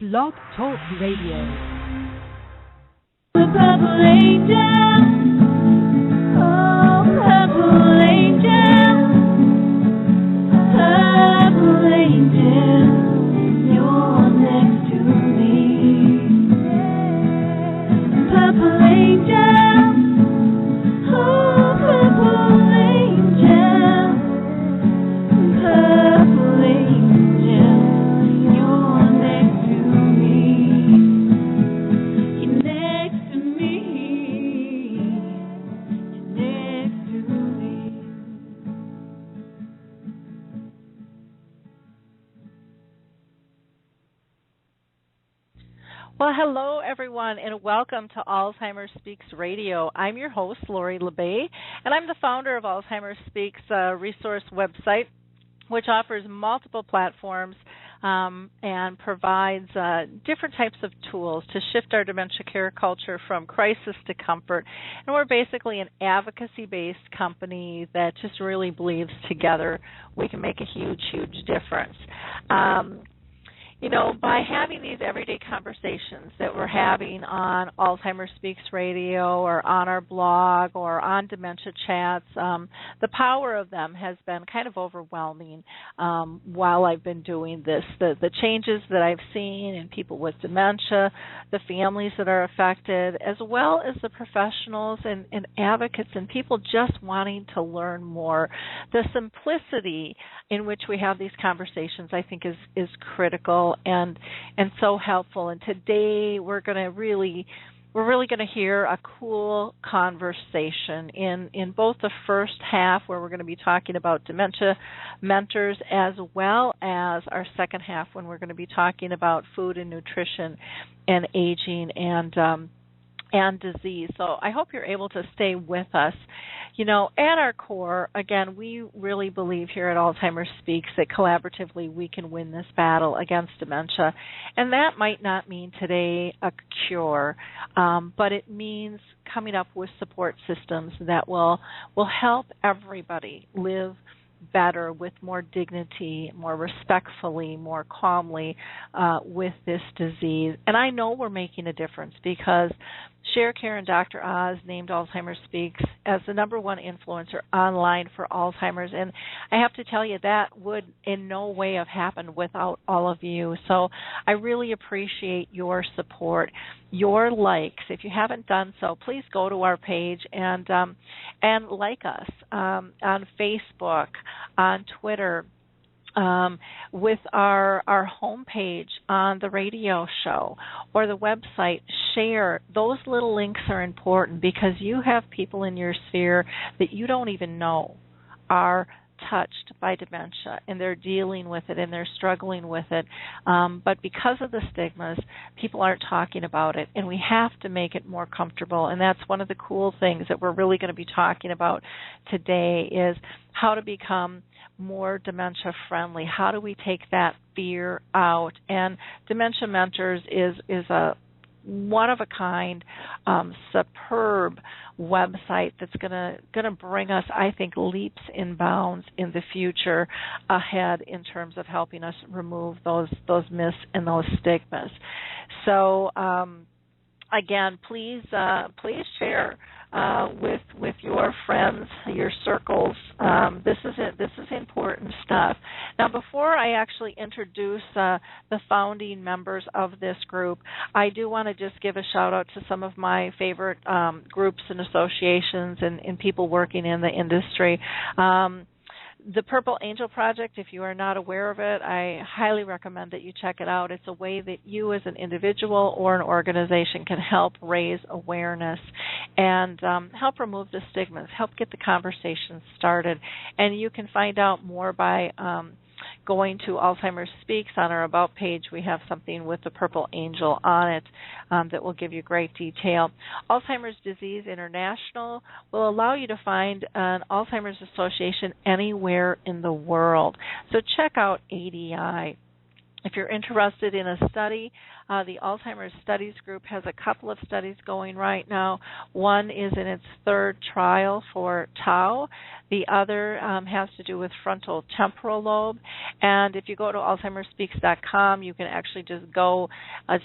Blog Talk Radio. The purple angel, oh purple angel, you're next to me. Purple angel, oh purple angel, you're next to me. You're next to me. You're next to me. Well, hello, everyone, and welcome to Alzheimer Speaks Radio. I'm your host, Lori LeBay, and I'm the founder of Alzheimer Speaks resource website, which offers multiple platforms and provides different types of tools to shift our dementia care culture from crisis to comfort. And we're basically an advocacy-based company that just really believes together we can make a huge, huge difference. By having these everyday conversations that we're having on Alzheimer Speaks Radio or on our blog or on Dementia Chats, the power of them has been kind of overwhelming while I've been doing this. The changes that I've seen in people with dementia, the families that are affected, as well as the professionals and advocates and people just wanting to learn more. The simplicity in which we have these conversations, I think, is critical and so helpful. And today we're really going to hear a cool conversation in both the first half, where we're going to be talking about dementia mentors, as well as our second half, when we're going to be talking about food and nutrition and aging and disease. So I hope you're able to stay with us. At our core, again, we really believe here at Alzheimer Speaks that collaboratively we can win this battle against dementia. And that might not mean today a cure, but it means coming up with support systems that will help everybody live better, with more dignity, more respectfully, more calmly with this disease. And I know we're making a difference because ShareCare and Dr. Oz named Alzheimer Speaks as the #1 influencer online for Alzheimer's. And I have to tell you, that would in no way have happened without all of you. So I really appreciate your support, your likes. If you haven't done so, please go to our page and like us on Facebook, on Twitter, with our homepage on the radio show or the website. Share. Those little links are important because you have people in your sphere that you don't even know are touched by dementia, and they're dealing with it and they're struggling with it. But because of the stigmas, people aren't talking about it, and we have to make it more comfortable. And that's one of the cool things that we're really going to be talking about today, is how to become more dementia friendly. How do we take that fear out? And Dementia Mentors is a one-of-a-kind, superb website that's gonna bring us, I think, leaps and bounds in the future ahead in terms of helping us remove those myths and those stigmas. So again, please share with your friends, your circles. This is important stuff. Now, before I actually introduce the founding members of this group, I do want to just give a shout out to some of my favorite groups and associations and people working in the industry. The Purple Angel Project, if you are not aware of it, I highly recommend that you check it out. It's a way that you as an individual or an organization can help raise awareness and help remove the stigmas, help get the conversation started. And you can find out more by going to Alzheimer Speaks. On our About page, we have something with the Purple Angel on it that will give you great detail. Alzheimer's Disease International will allow you to find an Alzheimer's Association anywhere in the world. So check out ADI. If you're interested in a study, the Alzheimer's Studies Group has a couple of studies going right now. One is in its third trial for tau. The other has to do with frontal temporal lobe. And if you go to alzheimerspeaks.com, you can actually just go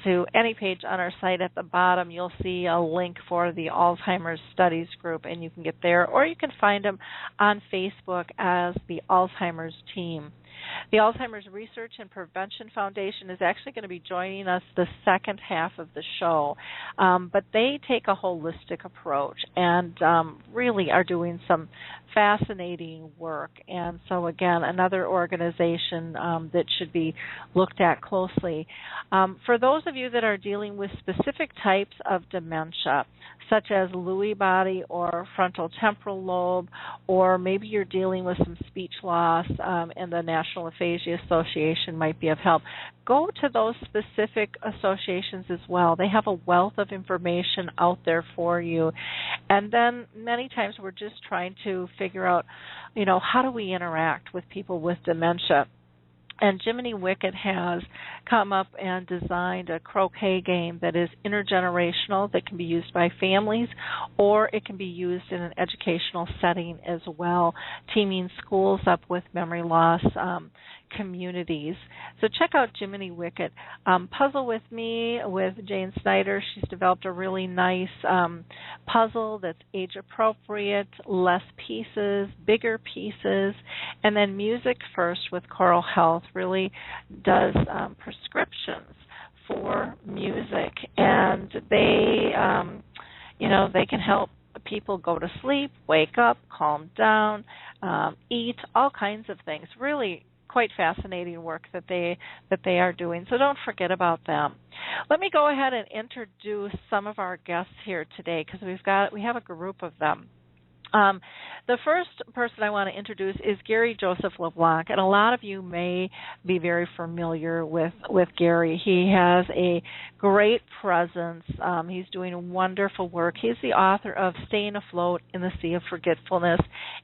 to any page on our site. At the bottom, you'll see a link for the Alzheimer's Studies Group, and you can get there. Or you can find them on Facebook as the Alzheimer's Team. The Alzheimer's Research and Prevention Foundation is actually going to be joining us the second half of the show, but they take a holistic approach and really are doing some fascinating work. And so, again, another organization that should be looked at closely. For those of you that are dealing with specific types of dementia, such as Lewy body or frontal temporal lobe, or maybe you're dealing with some speech loss, and the National Aphasia Association might be of help, go to those specific associations as well. They have a wealth of information out there for you. And then many times we're just trying to figure out, how do we interact with people with dementia? And Jiminy Wickett has come up and designed a croquet game that is intergenerational, that can be used by families, or it can be used in an educational setting as well, teaming schools up with memory loss communities. So check out Jiminy Wickett. Puzzle with Me with Jane Snyder. She's developed a really nice puzzle that's age appropriate, less pieces, bigger pieces, and then Music First with Choral Health really does prescriptions for music, and they can help people go to sleep, wake up, calm down, eat, all kinds of things. Really quite fascinating work that they are doing. So don't forget about them. Let me go ahead and introduce some of our guests here today, because we have a group of them. The first person I want to introduce is Gary Joseph LeBlanc, and a lot of you may be very familiar with Gary. He has a great presence. He's doing wonderful work. He's the author of Staying Afloat in the Sea of Forgetfulness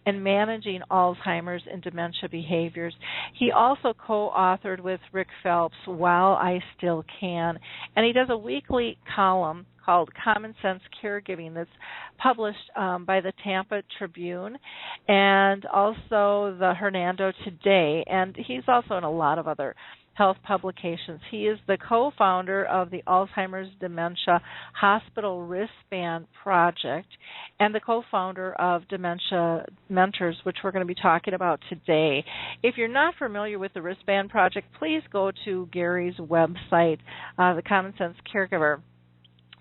and Managing Alzheimer's and Dementia Behaviors. He also co-authored with Rick Phelps While I Still Can, and he does a weekly column called Common Sense Caregiving that's published by the Tampa Tribune and also the Hernando Today, and he's also in a lot of other health publications. He is the co-founder of the Alzheimer's Dementia Hospital Wristband Project and the co-founder of Dementia Mentors, which we're going to be talking about today. If you're not familiar with the Wristband Project, please go to Gary's website, the Common Sense Caregiver,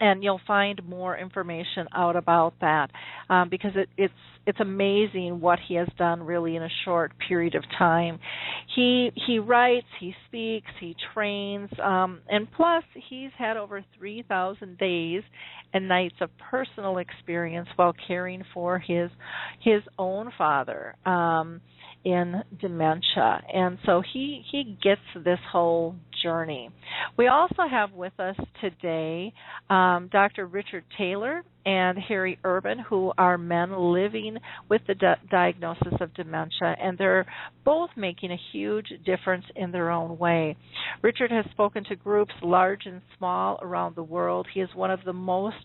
and you'll find more information out about that because it's amazing what he has done really in a short period of time. He writes, he speaks, he trains, and plus he's had over 3,000 days and nights of personal experience while caring for his own father in dementia, and so he gets this whole journey. We also have with us today Dr. Richard Taylor and Harry Urban, who are men living with the diagnosis of dementia, and they're both making a huge difference in their own way. Richard has spoken to groups large and small around the world. He is one of the most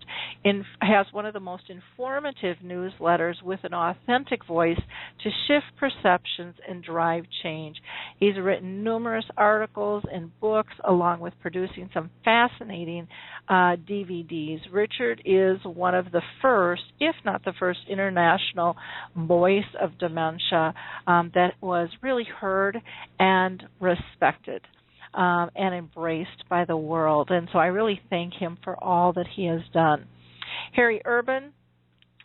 informative newsletters with an authentic voice to shift perceptions and drive change. He's written numerous articles and books, along with producing some fascinating DVDs. Richard is one of the first, if not the first, international voice of dementia that was really heard and respected and embraced by the world. And so I really thank him for all that he has done. Harry Urban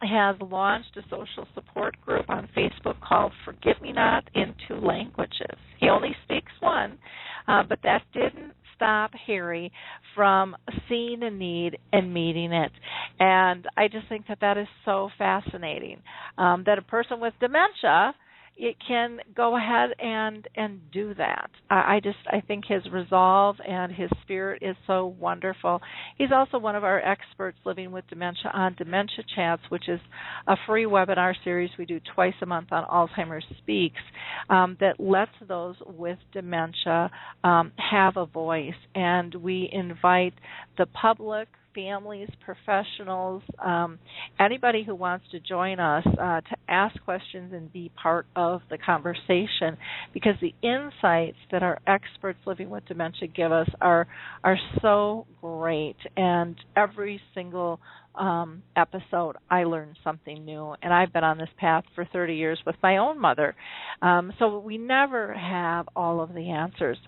has launched a social support group on Facebook called Forget Me Not in 2 languages. He only speaks one, but that didn't stop Harry from seeing a need and meeting it. And I just think that is so fascinating, that a person with dementia it can go ahead and do that. I think his resolve and his spirit is so wonderful. He's also one of our experts living with dementia on Dementia Chats, which is a free webinar series we do twice a month on Alzheimer Speaks that lets those with dementia have a voice. And we invite the public, families, professionals, anybody who wants to join us to ask questions and be part of the conversation, because the insights that our experts living with dementia give us are so great. And every single episode I learn something new, and I've been on this path for 30 years with my own mother. So we never have all of the answers.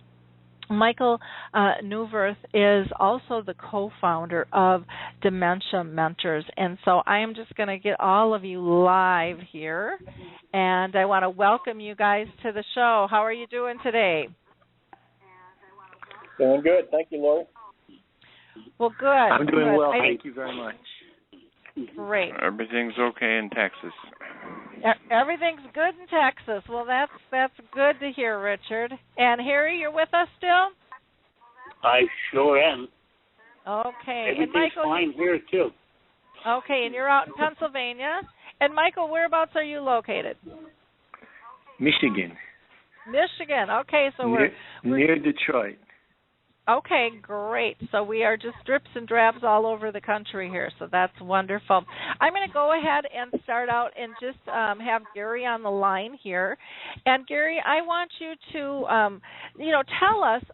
Michael Neuwirth is also the co-founder of Dementia Mentors, and so I am just going to get all of you live here, and I want to welcome you guys to the show. How are you doing today? Doing good. Thank you, Lori. Well, good. I'm doing well. Thank you very much. Great. Everything's okay in Texas. Everything's good in Texas. Well, that's good to hear, Richard. And Harry, you're with us still? I sure am. Okay. Everything's and Michael, fine here, too. Okay, and you're out in Pennsylvania. And Michael, whereabouts are you located? Michigan. Michigan. Okay, so we're near Detroit. Okay, great. So we are just drips and drabs all over the country here, so that's wonderful. I'm going to go ahead and start out and just have Gary on the line here. And Gary, I want you to, tell us,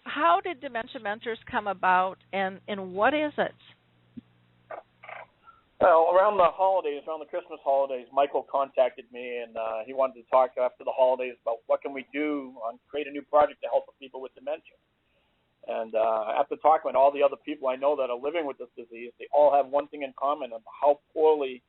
how did Dementia Mentors come about, and what is it? Well, around the holidays, around the Christmas holidays, Michael contacted me, and he wanted to talk after the holidays about what can we do on create a new project to help the people with dementia. And after talking with all the other people I know that are living with this disease, they all have one thing in common of how poorly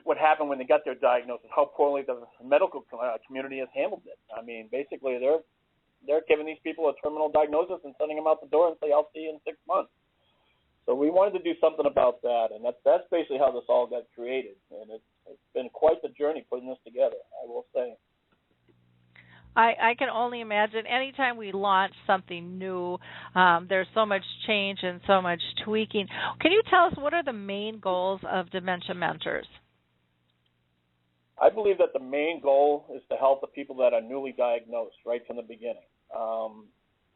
what happened when they got their diagnosis, how poorly the medical community has handled it. I mean, basically, they're giving these people a terminal diagnosis and sending them out the door and say, I'll see you in 6 months. So we wanted to do something about that, and that's basically how this all got created. And it's been quite the journey putting this together, I will say. I can only imagine anytime we launch something new, there's so much change and so much tweaking. Can you tell us what are the main goals of Dementia Mentors? I believe that the main goal is to help the people that are newly diagnosed right from the beginning.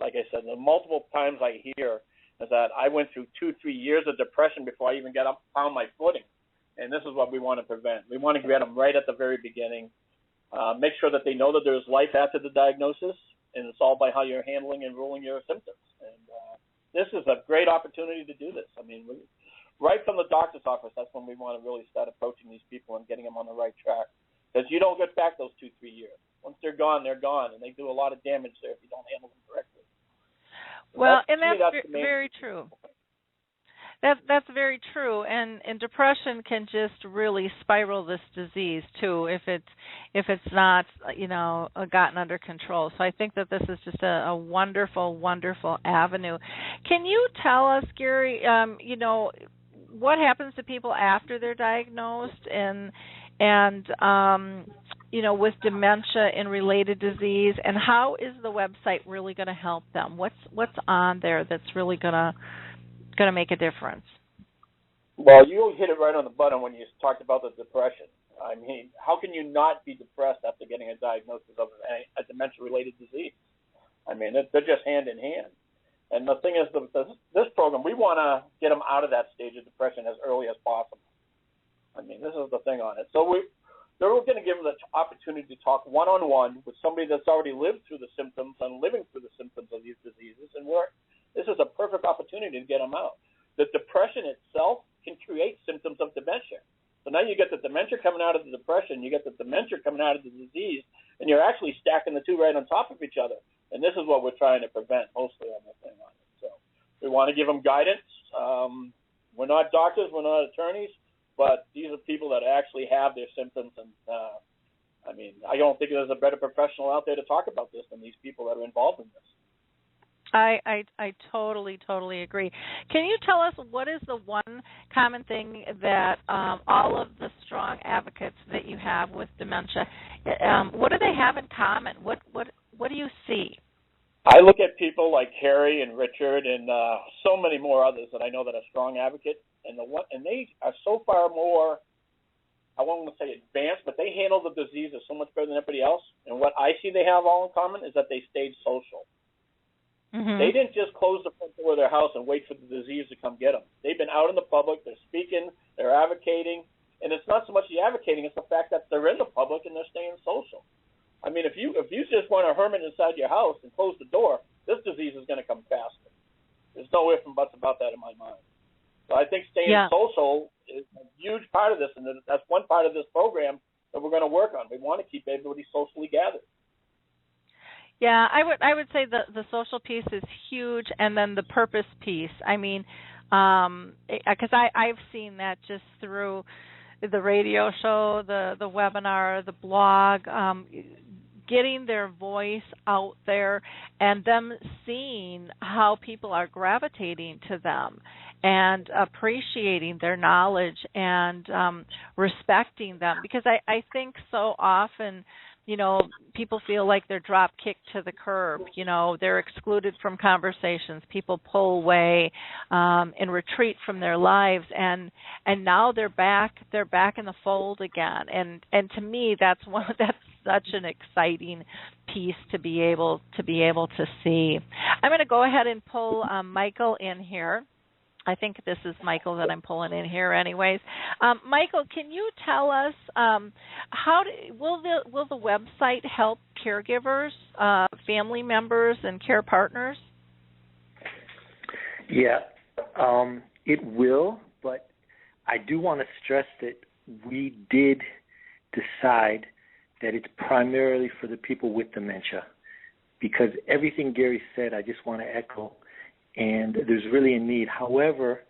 Like I said, the multiple times I hear is that I went through 2-3 years of depression before I even found my footing. And this is what we want to prevent. We want to get them right at the very beginning. Make sure that they know that there's life after the diagnosis, and it's all by how you're handling and ruling your symptoms. And this is a great opportunity to do this. I mean, right from the doctor's office, that's when we want to really start approaching these people and getting them on the right track. Because you don't get back those 2-3 years. Once they're gone, and they do a lot of damage there if you don't handle them correctly. So well, that's very true. That's very true, and depression can just really spiral this disease too if it's not gotten under control. So I think that this is just a wonderful, wonderful avenue. Can you tell us, Gary, what happens to people after they're diagnosed and with dementia and related disease, and how is the website really going to help them? What's on there that's really going to make a difference? Well, you hit it right on the button when you talked about the depression. I mean, how can you not be depressed after getting a diagnosis of a dementia-related disease? I mean, they're just hand in hand. And the thing is, this program, we want to get them out of that stage of depression as early as possible. I mean, this is the thing on it. So they're going to give them the opportunity to talk one-on-one with somebody that's already lived through the symptoms and living through the symptoms of these diseases, and this is a perfect opportunity to get them out. The depression itself can create symptoms of dementia. So now you get the dementia coming out of the depression, you get the dementia coming out of the disease, and you're actually stacking the two right on top of each other. And this is what we're trying to prevent mostly on this thing on it. So we want to give them guidance. We're not doctors, we're not attorneys, but these are people that actually have their symptoms. And I mean, I don't think there's a better professional out there to talk about this than these people that are involved in this. I totally agree. Can you tell us what is the one common thing that all of the strong advocates that you have with dementia, what do they have in common? What do you see? I look at people like Harry and Richard and so many more others that I know that are strong advocates, and they are so far more, I won't want to say advanced, but they handle the diseases so much better than everybody else. And what I see they have all in common is that they stayed social. Mm-hmm. They didn't just close the front door of their house and wait for the disease to come get them. They've been out in the public, they're speaking, they're advocating, and it's not so much the advocating, it's the fact that they're in the public and they're staying social. I mean, if you just want a hermit inside your house and close the door, this disease is going to come faster. There's no ifs and buts about that in my mind. So I think staying social is a huge part of this, and that's one part of this program that we're going to work on. We want to keep everybody socially gathered. Yeah, I would say the social piece is huge, and then the purpose piece. I mean, because I've seen that just through the radio show, the webinar, the blog, getting their voice out there, and them seeing how people are gravitating to them and appreciating their knowledge and respecting them. Because I think so often, you know, people feel like they're drop kicked to the curb. You know, they're excluded from conversations. People pull away and retreat from their lives, and now they're back in the fold again. And to me, that's such an exciting piece to be able to see. I'm going to go ahead and pull Michael in here. I think this is Michael that I'm pulling in here anyways. Michael, can you tell us will the website help caregivers, family members, and care partners? Yeah, it will, but I do want to stress that we did decide that it's primarily for the people with dementia, because everything Gary said, I just want to echo, and there's really a need. However,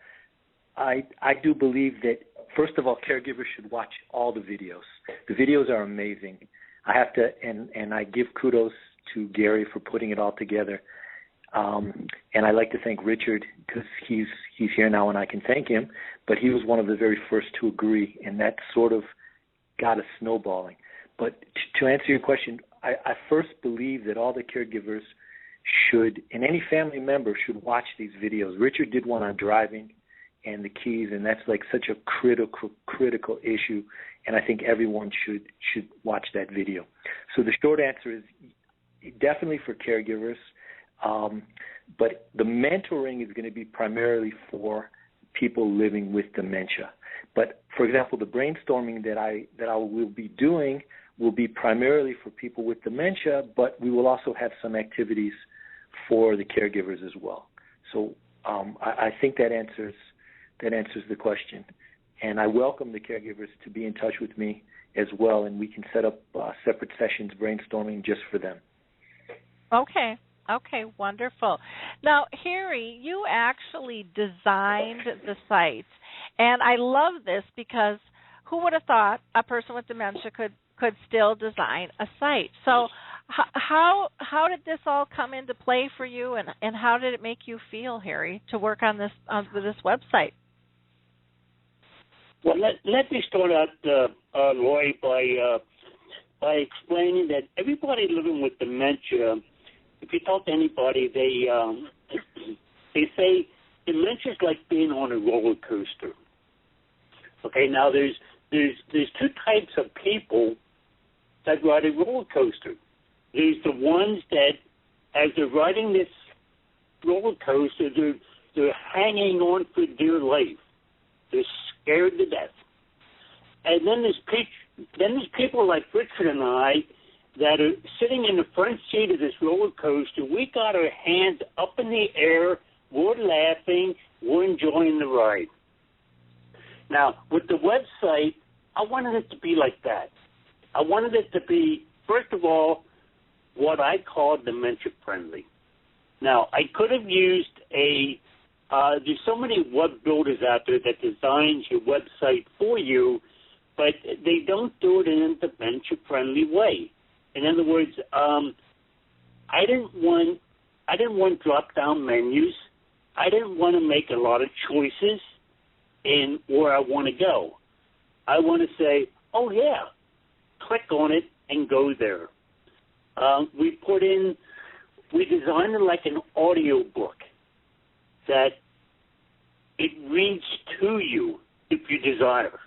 I do believe that, first of all, caregivers should watch all the videos. The videos are amazing. I have to, and I give kudos to Gary for putting it all together. And I like to thank Richard, because he's here now and I can thank him, but he was one of the very first to agree, and that sort of got us snowballing. But to answer your question, I first believe that all the caregivers should, and any family member should watch these videos. Richard did one on driving and the keys, and that's like such a critical issue, and I think everyone should watch that video. So the short answer is definitely for caregivers, but the mentoring is going to be primarily for people living with dementia. But for example, the brainstorming that I will be doing will be primarily for people with dementia, but we will also have some activities for the caregivers as well. So I think that answers the question, and I welcome the caregivers to be in touch with me as well, and we can set up separate sessions brainstorming just for them. Okay, wonderful. Now, Harry, you actually designed the site, and I love this because who would have thought a person with dementia could still design a site? So how did this all come into play for you, and how did it make you feel, Harry, to work on this website? Well, let me start out, Roy, by explaining that everybody living with dementia, if you talk to anybody, they say dementia is like being on a roller coaster. Okay, now there's two types of people that ride a roller coaster. There's the ones that, as they're riding this roller coaster, they're hanging on for dear life. They're scared to death. And then there's people like Richard and I that are sitting in the front seat of this roller coaster. We got our hands up in the air. We're laughing. We're enjoying the ride. Now, with the website, I wanted it to be like that. I wanted it to be, first of all, what I call dementia-friendly. Now, I could have used there's so many web builders out there that designs your website for you, but they don't do it in a dementia-friendly way. In other words, I didn't want I didn't want drop-down menus. I didn't want to make a lot of choices in where I want to go. I want to say, oh, yeah, click on it and go there. We designed it like an audio book that it reads to you if you desire.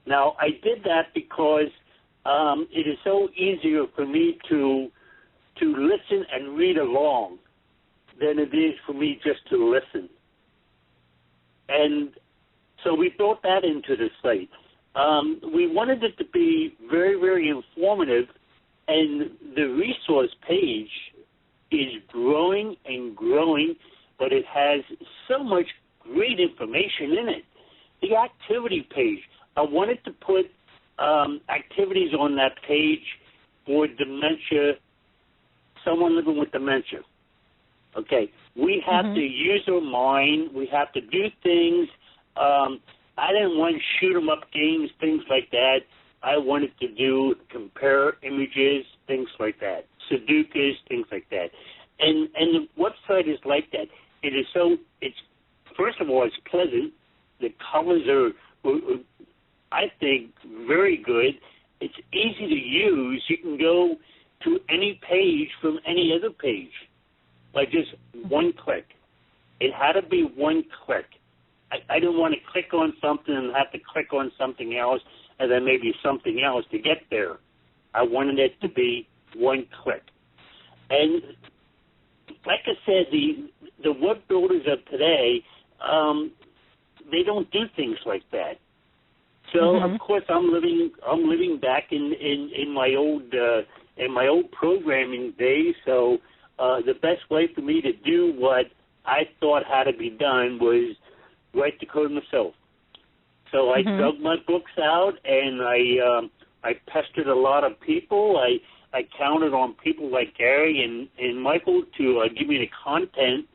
Now, I did that because it is so easier for me to listen and read along than it is for me just to listen. And so we built that into the site. We wanted it to be very, very informative, and the resource page is growing and growing, but it has so much great information in it. The activity page, I wanted to put activities on that page for dementia, someone living with dementia. Okay, we have to use our mind. We have to do things. I didn't want shoot-'em-up games, things like that. I wanted to do compare images, things like that, Sudokus, things like that. And the website is like that. It's first of all, it's pleasant. The colors are, I think, very good. It's easy to use. You can go to any page from any other page by just one click. It had to be one click. I didn't want to click on something and have to click on something else and then maybe something else to get there. I wanted it to be one click. And like I said, the web builders of today, they don't do things like that. So of course I'm living back in my old programming days. So the best way for me to do what I thought had to be done was write the code myself. So I dug my books out and I pestered a lot of people. I counted on people like Gary and Michael to give me the content,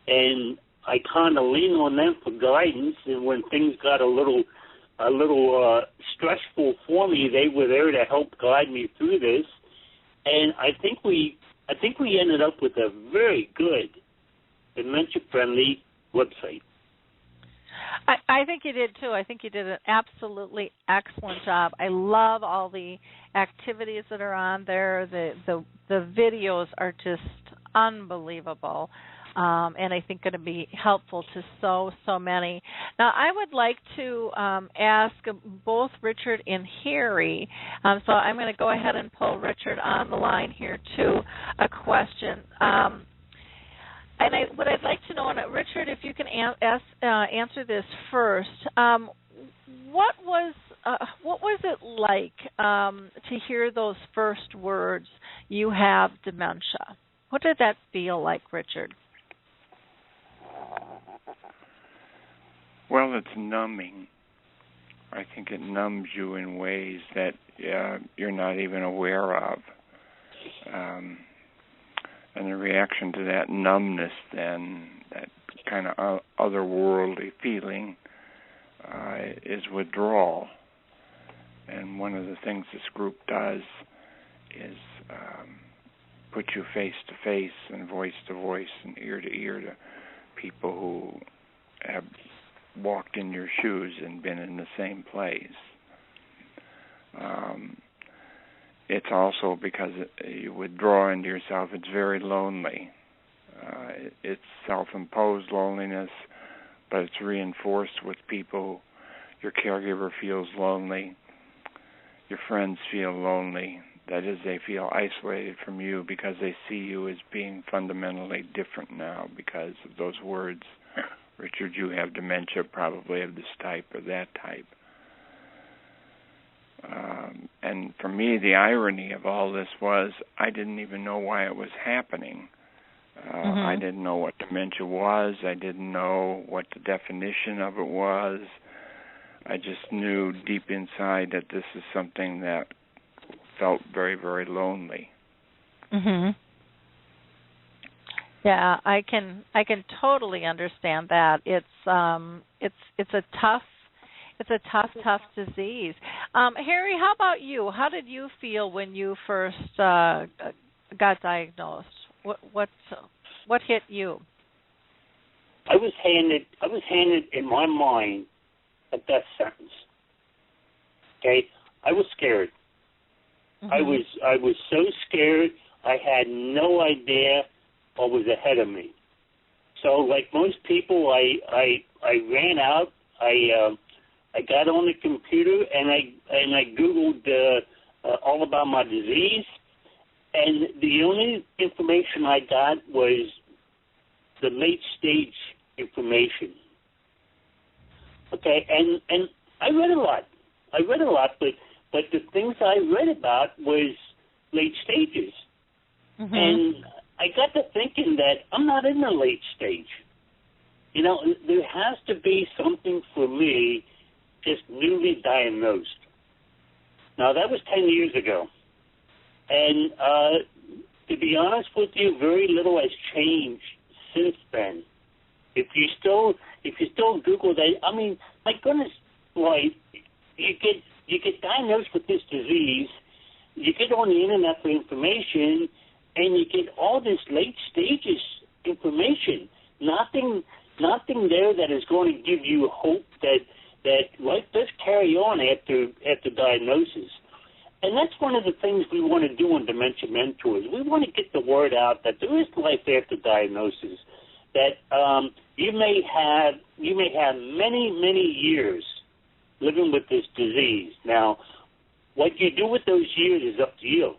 and I kind of leaned on them for guidance. And when things got a little stressful for me, they were there to help guide me through this. And I think we ended up with a very good dementia-friendly website. I think you did, too. I think you did an absolutely excellent job. I love all the activities that are on there. The videos are just unbelievable, and I think going to be helpful to so many. Now, I would like to ask both Richard and Harry, so I'm going to go ahead and pull Richard on the line here to a question. And what I'd like to know, and Richard, if you can answer this first, what was it like to hear those first words, "You have dementia"? What did that feel like, Richard? Well, it's numbing. I think it numbs you in ways that you're not even aware of. And the reaction to that numbness, then, that kind of otherworldly feeling, is withdrawal. And one of the things this group does is put you face to face and voice to voice and ear to ear to people who have walked in your shoes and been in the same place. It's also because you withdraw into yourself, it's very lonely. It's self-imposed loneliness, but it's reinforced with people. Your caregiver feels lonely. Your friends feel lonely. That is, they feel isolated from you because they see you as being fundamentally different now because of those words. Richard, you have dementia, probably of this type or that type. And for me, the irony of all this was I didn't even know why it was happening. I didn't know what dementia was. I didn't know what the definition of it was. I just knew deep inside that this is something that felt very, very lonely. Yeah, I can totally understand that. It's a tough disease. Harry, how about you? How did you feel when you first got diagnosed? What hit you? I was handed in my mind a death sentence. Okay, I was scared. Mm-hmm. I was so scared. I had no idea what was ahead of me. So, like most people, I ran out. I got on the computer and I Googled all about my disease, and the only information I got was the late stage information. Okay, and I read a lot. But the things I read about was late stages. Mm-hmm. And I got to thinking that I'm not in the late stage. You know, there has to be something for me just newly diagnosed. Now, that was 10 years ago. And to be honest with you, very little has changed since then. If you still Google that, I mean, my goodness, boy, you get diagnosed with this disease, you get on the internet for information, and you get all this late stages information. Nothing there that is going to give you hope that life does carry on after diagnosis. And that's one of the things we want to do on Dementia Mentors. We want to get the word out that there is life after diagnosis. That you may have many years living with this disease. Now, what you do with those years is up to you.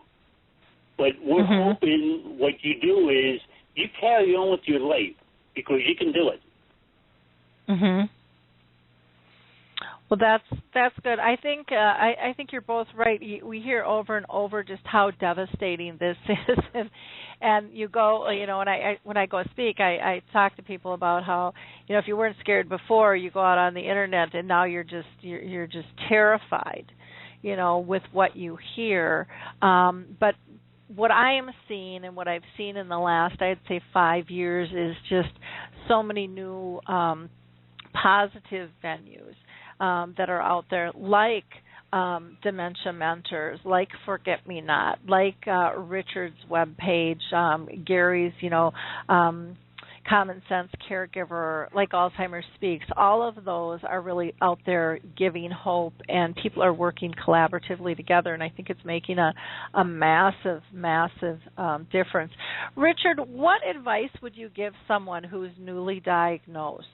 But we're hoping what you do is you carry on with your life because you can do it. Mhm. Well, that's good. I think you're both right. We hear over and over just how devastating this is, and you go, you know, when I go speak, I talk to people about how, you know, if you weren't scared before, you go out on the internet, and now you're just terrified, you know, with what you hear. But what I am seeing and what I've seen in the last, I'd say 5 years, is just so many new positive venues that are out there, like Dementia Mentors, like Forget Me Not, like Richard's webpage, Gary's, you know, Common Sense Caregiver, like Alzheimer Speaks. All of those are really out there giving hope, and people are working collaboratively together, and I think it's making a massive difference. Richard, what advice would you give someone who's newly diagnosed?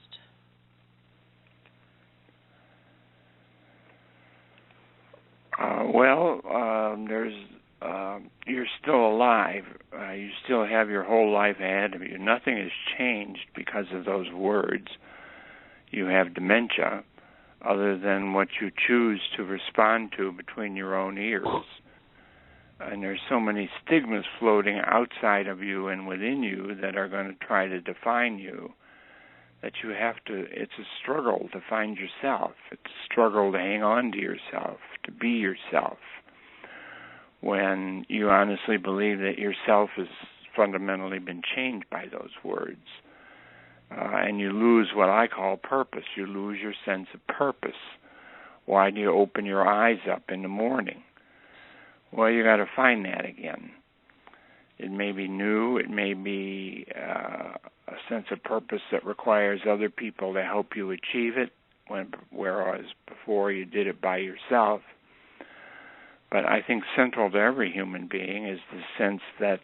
You're still alive. You still have your whole life ahead of you. Nothing has changed because of those words. You have dementia, other than what you choose to respond to between your own ears. And there's so many stigmas floating outside of you and within you that are going to try to define you, that you have to, it's a struggle to find yourself. It's a struggle to hang on to yourself, to be yourself, when you honestly believe that yourself has fundamentally been changed by those words. And you lose what I call purpose. You lose your sense of purpose. Why do you open your eyes up in the morning? Well, you got to find that again. It may be new. It may be a sense of purpose that requires other people to help you achieve it, whereas before you did it by yourself. But I think central to every human being is the sense that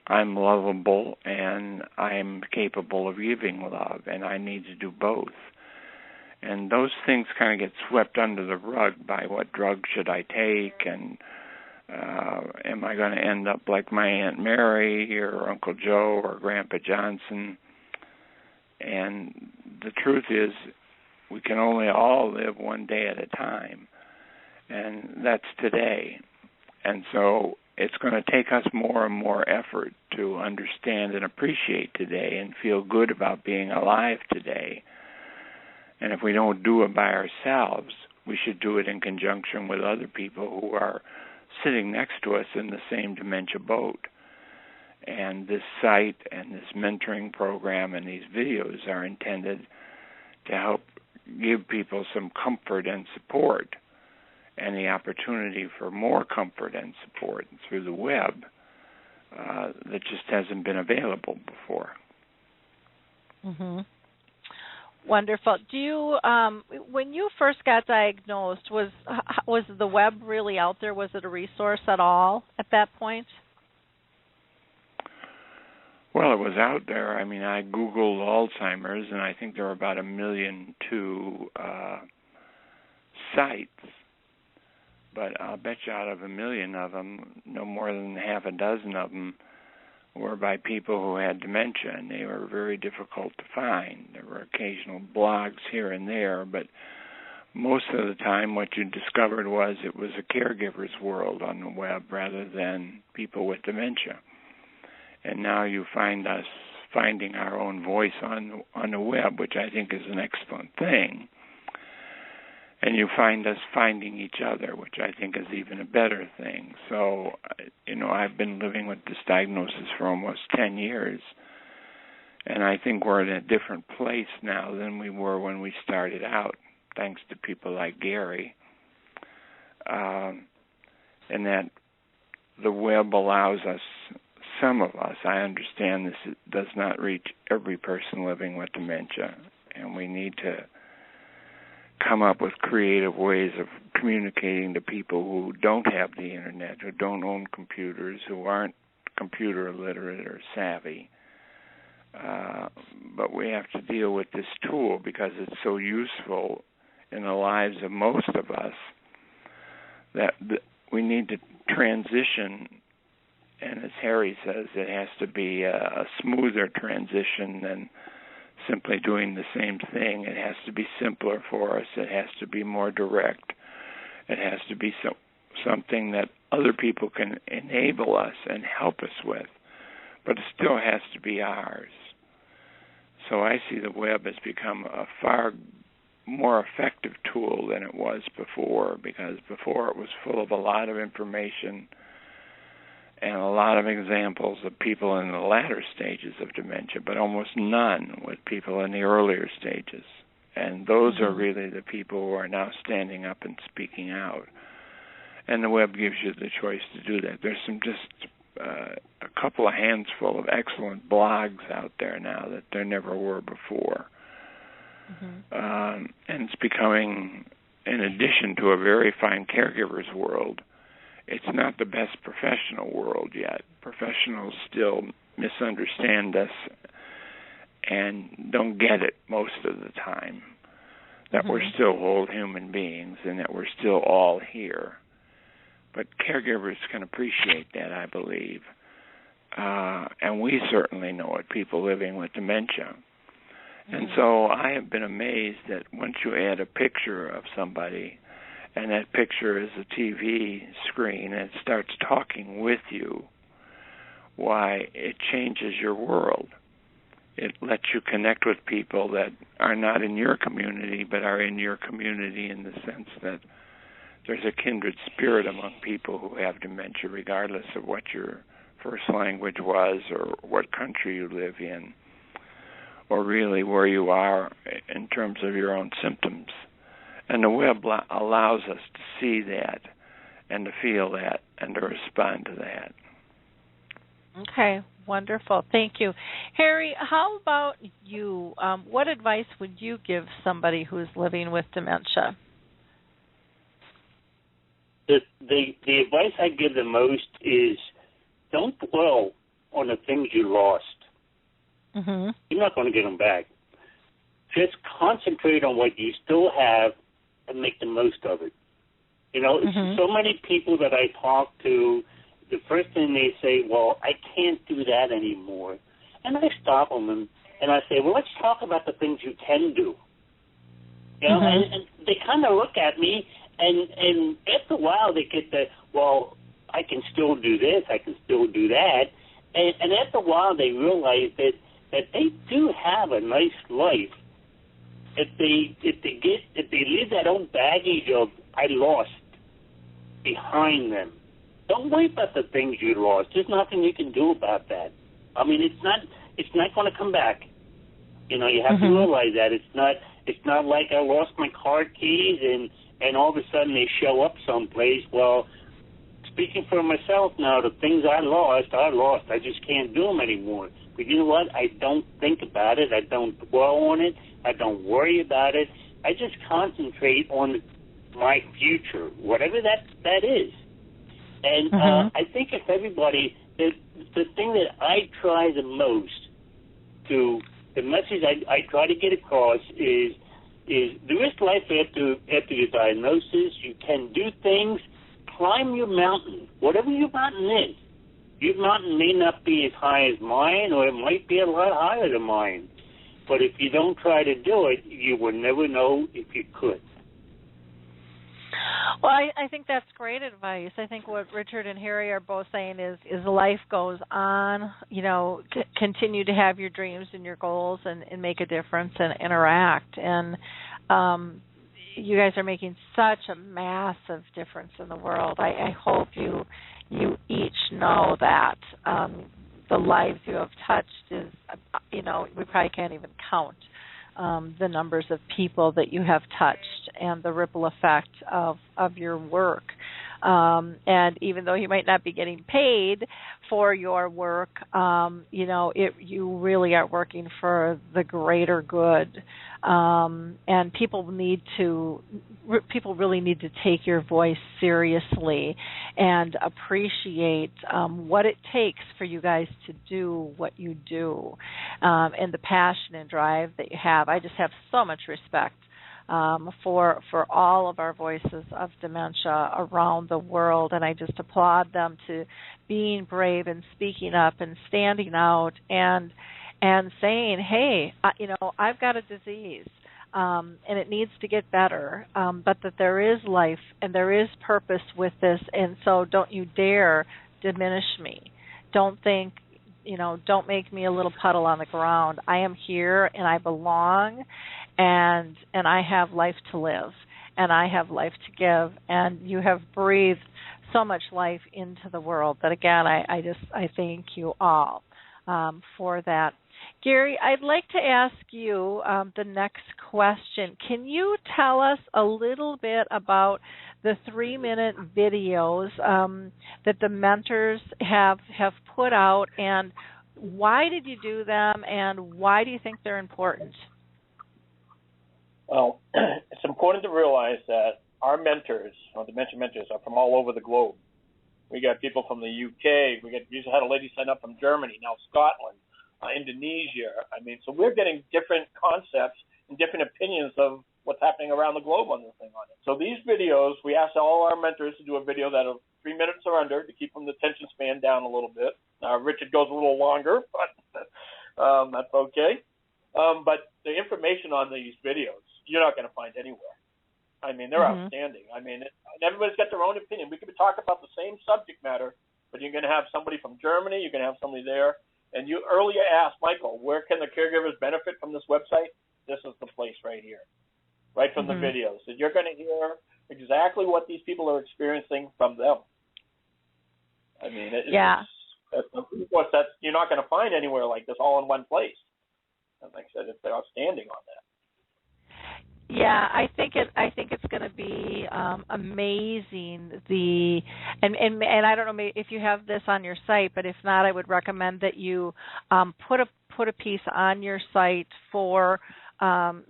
I'm lovable and I'm capable of giving love, and I need to do both. And those things kind of get swept under the rug by what drug should I take, and am I going to end up like my Aunt Mary or Uncle Joe or Grandpa Johnson? And the truth is, we can only all live one day at a time, and that's today. And so it's going to take us more and more effort to understand and appreciate today and feel good about being alive today. And if we don't do it by ourselves, we should do it in conjunction with other people who are sitting next to us in the same dementia boat. And this site and this mentoring program and these videos are intended to help give people some comfort and support, and the opportunity for more comfort and support through the web that just hasn't been available before. Mm-hmm. Wonderful. Do you, when you first got diagnosed, was the web really out there? Was it a resource at all at that point? Well, it was out there. I mean, I Googled Alzheimer's, and I think there were about 1.2 million sites. But I'll bet you out of 1 million of them, no more than half a dozen of them were by people who had dementia, and they were very difficult to find. There were occasional blogs here and there, but most of the time what you discovered was it was a caregiver's world on the web rather than people with dementia. And now you find us finding our own voice on the web, which I think is an excellent thing. And you find us finding each other, which I think is even a better thing. So, I've been living with this diagnosis for almost 10 years, and I think we're in a different place now than we were when we started out, thanks to people like Gary, and that the web allows us, some of us, I understand this does not reach every person living with dementia, and we need to come up with creative ways of communicating to people who don't have the internet, who don't own computers, who aren't computer literate or savvy. But we have to deal with this tool because it's so useful in the lives of most of us that we need to transition. And as Harry says, it has to be a smoother transition than simply doing the same thing. It has to be simpler for us. It has to be more direct. It has to be something that other people can enable us and help us with, but it still has to be ours. So I see the web has become a far more effective tool than it was before, because before it was full of a lot of information and a lot of examples of people in the latter stages of dementia, but almost none with people in the earlier stages. And those are really the people who are now standing up and speaking out. And the web gives you the choice to do that. There's a couple of handful of excellent blogs out there now that there never were before. And it's becoming, in addition to a very fine caregiver's world, it's not the best professional world yet. Professionals still misunderstand us and don't get it most of the time, that we're still whole human beings and that we're still all here. But caregivers can appreciate that, I believe. And we certainly know it, people living with dementia. And so I have been amazed that once you add a picture of somebody, and that picture is a TV screen, and it starts talking with you, why, it changes your world. It lets you connect with people that are not in your community, but are in your community in the sense that there's a kindred spirit among people who have dementia, regardless of what your first language was or what country you live in, or really where you are in terms of your own symptoms. And the web allows us to see that and to feel that and to respond to that. Okay, wonderful. Thank you. Harry, how about you? What advice would you give somebody who's living with dementia? The advice I give the most is don't dwell on the things you lost. You're not going to get them back. Just concentrate on what you still have and make the most of it. So many people that I talk to, the first thing they say, well, I can't do that anymore. And I stop them and I say, well, let's talk about the things you can do. And they kind of look at me, and after a while they get the, well, I can still do this, I can still do that. And after a while they realize that they do have a nice life. If they leave that old baggage of I lost behind them, don't worry about the things you lost. There's nothing you can do about that. I mean, it's not going to come back. You have to realize that it's not like I lost my car keys and all of a sudden they show up someplace. Well, speaking for myself now, the things I lost. I just can't do them anymore. But you know what? I don't think about it. I don't dwell on it. I don't worry about it. I just concentrate on my future, whatever that is. And I think if everybody, the thing that I try the most to, the message I try to get across is there is life after your diagnosis. You can do things. Climb your mountain, whatever your mountain is. Your mountain may not be as high as mine, or it might be a lot higher than mine. But if you don't try to do it, you will never know if you could. Well, I think that's great advice. I think what Richard and Harry are both saying is life goes on. You know, continue to have your dreams and your goals and make a difference and interact. And you guys are making such a massive difference in the world. I hope you each know that the lives you have touched is, we probably can't even count the numbers of people that you have touched and the ripple effect of your work. And even though you might not be getting paid for your work, you really are working for the greater good. And people really need to take your voice seriously and appreciate what it takes for you guys to do what you do, and the passion and drive that you have. I just have so much respect for all of our voices of dementia around the world, and I just applaud them to being brave and speaking up and standing out and saying, hey, I've got a disease, and it needs to get better, but that there is life and there is purpose with this, and so don't you dare diminish me. Don't think, don't make me a little puddle on the ground. I am here and I belong, and I have life to live, and I have life to give, and you have breathed so much life into the world that, again, I thank you all for that. Gary, I'd like to ask you the next question. Can you tell us a little bit about the 3-minute videos that the mentors have put out, and why did you do them, and why do you think they're important? Well, it's important to realize that our mentors, dementia mentors, are from all over the globe. We got people from the UK. We just had a lady sign up from Germany, now Scotland, Indonesia. So we're getting different concepts and different opinions of what's happening around the globe on this thing. So these videos, we asked all our mentors to do a video that are 3 minutes or under to keep them the attention span down a little bit. Richard goes a little longer, but that's okay. But the information on these videos, you're not going to find anywhere. They're outstanding. And everybody's got their own opinion. We could talk about the same subject matter, but you're going to have somebody from Germany, you're going to have somebody there. And you earlier asked, Michael, where can the caregivers benefit from this website? This is the place right here, right from the videos. So you're going to hear exactly what these people are experiencing from them. You're not going to find anywhere like this all in one place. And like I said, it's outstanding on that. Yeah, I think it's going to be amazing. And I don't know if you have this on your site, but if not, I would recommend that you put a piece on your site for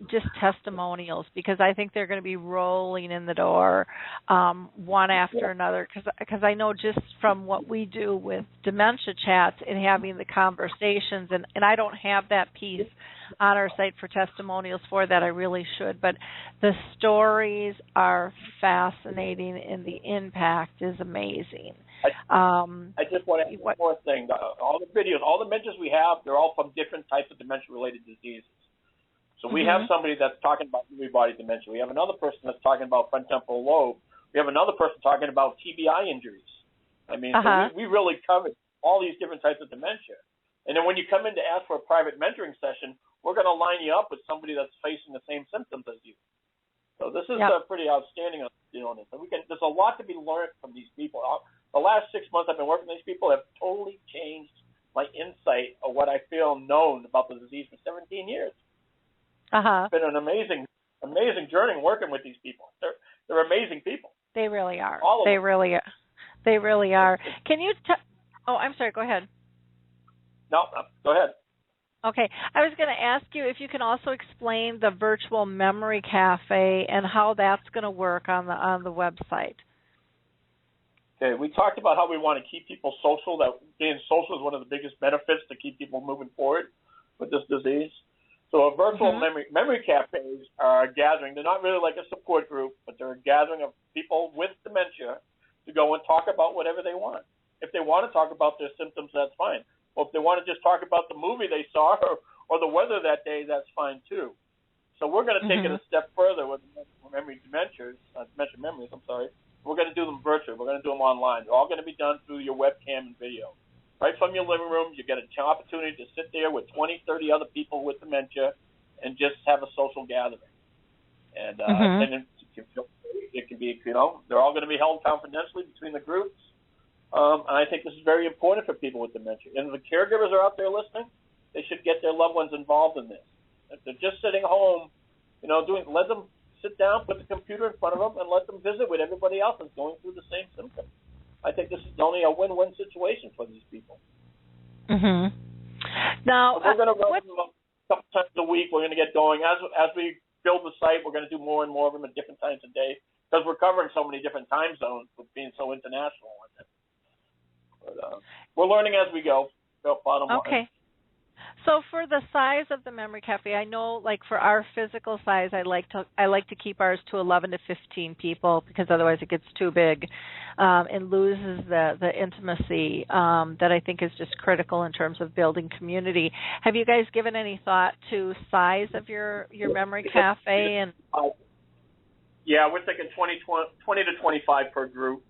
just testimonials, because I think they're going to be rolling in the door one after another. Because I know just from what we do with dementia chats and having the conversations, and I don't have that piece on our site for testimonials for that. I really should, but the stories are fascinating and the impact is amazing. I just want to add one more thing. All the videos, all the mentors we have, they're all from different types of dementia-related diseases. So we have somebody that's talking about Lewy body dementia. We have another person that's talking about front temporal lobe. We have another person talking about TBI injuries. So we really covered all these different types of dementia. And then when you come in to ask for a private mentoring session, we're going to line you up with somebody that's facing the same symptoms as you. So this is pretty outstanding on doing this. And there's a lot to be learned from these people. The last 6 months I've been working with these people have totally changed my insight of what I feel known about the disease for 17 years. It's been an amazing journey working with these people. They're amazing people. They really are. All of them. They really are. They really are. Can you oh, I'm sorry, go ahead. No, go ahead. Okay. I was going to ask you if you can also explain the virtual memory cafe and how that's going to work on the website. Okay, we talked about how we want to keep people social, that being social is one of the biggest benefits to keep people moving forward with this disease. So a virtual memory cafes are a gathering. They're not really like a support group, but they're a gathering of people with dementia to go and talk about whatever they want. If they want to talk about their symptoms, that's fine. Or if they want to just talk about the movie they saw or the weather that day, that's fine too. So we're going to take it a step further with dementia memories, We're going to do them virtually. We're going to do them online. They're all going to be done through your webcam and video. Right from your living room, you get an opportunity to sit there with 20, 30 other people with dementia and just have a social gathering. And then it can be, they're all going to be held confidentially between the groups. And I think this is very important for people with dementia. And if the caregivers are out there listening, they should get their loved ones involved in this. If they're just sitting home, let them sit down, put the computer in front of them, and let them visit with everybody else that's going through the same symptoms. I think this is only a win-win situation for these people. Now, we're going to run them a couple times a week. We're going to get going. As we build the site, we're going to do more and more of them at different times of day because we're covering so many different time zones with being so international with it. But we're learning as we go. Bottom line. Okay. So for the size of the memory cafe, I know, like for our physical size, I like to keep ours to 11 to 15 people because otherwise it gets too big and loses the intimacy that I think is just critical in terms of building community. Have you guys given any thought to size of your memory cafe? And yeah, we're thinking 20 to 25 per group,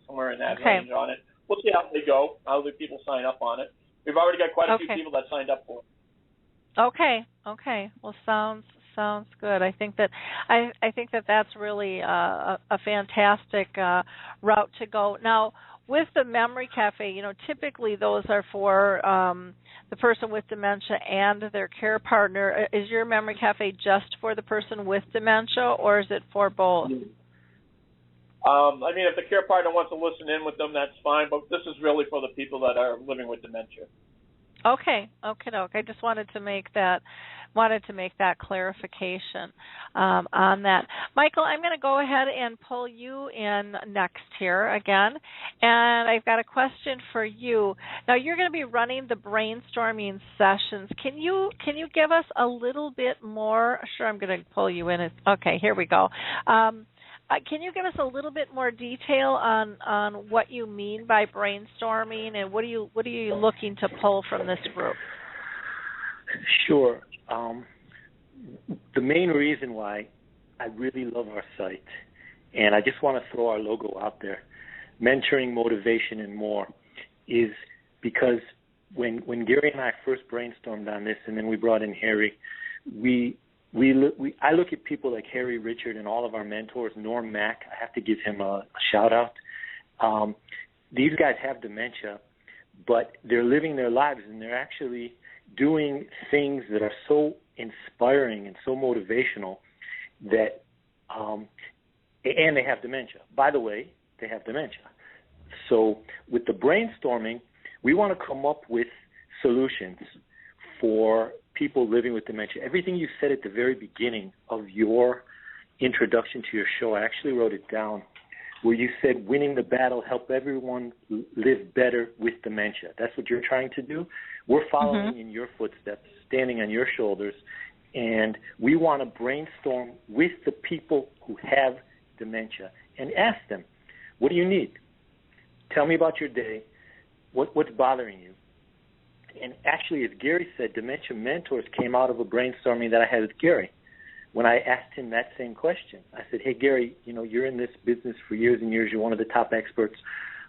somewhere in that range on it. We'll see how they go, how the people sign up on it. We've already got quite a few people that signed up for it. Okay. Well, sounds good. I think that's really a fantastic route to go. Now, with the memory cafe, typically those are for the person with dementia and their care partner. Is your memory cafe just for the person with dementia, or is it for both? If the care partner wants to listen in with them, that's fine, but this is really for the people that are living with dementia. Okay. I just wanted to make that clarification on that. Michael, I'm going to go ahead and pull you in next here again, and I've got a question for you. Now, you're going to be running the brainstorming sessions. Can you give us a little bit more? Sure, I'm going to pull you in. Okay, here we go. Can you give us a little bit more detail on what you mean by brainstorming, and what are you looking to pull from this group? Sure. The main reason why I really love our site, and I just want to throw our logo out there, mentoring, motivation, and more, is because when Gary and I first brainstormed on this, and then we brought in Harry, I look at people like Harry Richard and all of our mentors, Norm Mack. I have to give him a shout out. These guys have dementia, but they're living their lives, and they're actually doing things that are so inspiring and so motivational that, and they have dementia. By the way, they have dementia. So with the brainstorming, we want to come up with solutions for people living with dementia. Everything you said at the very beginning of your introduction to your show, I actually wrote it down, where you said winning the battle, help everyone live better with dementia. That's what you're trying to do. We're following in your footsteps, standing on your shoulders, and we want to brainstorm with the people who have dementia and ask them, what do you need? Tell me about your day. What's bothering you? And actually, as Gary said, Dementia Mentors came out of a brainstorming that I had with Gary. When I asked him that same question, I said, hey, Gary, you're in this business for years and years. You're one of the top experts.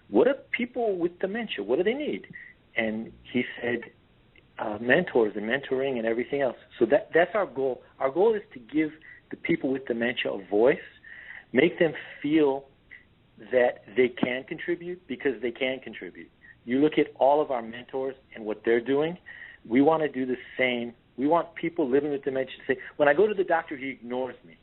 What are people with dementia? What do they need? And he said, mentors and mentoring and everything else. So that's our goal. Our goal is to give the people with dementia a voice, make them feel that they can contribute because they can contribute. You look at all of our mentors and what they're doing, we want to do the same. We want people living with dementia to say, when I go to the doctor, he ignores me.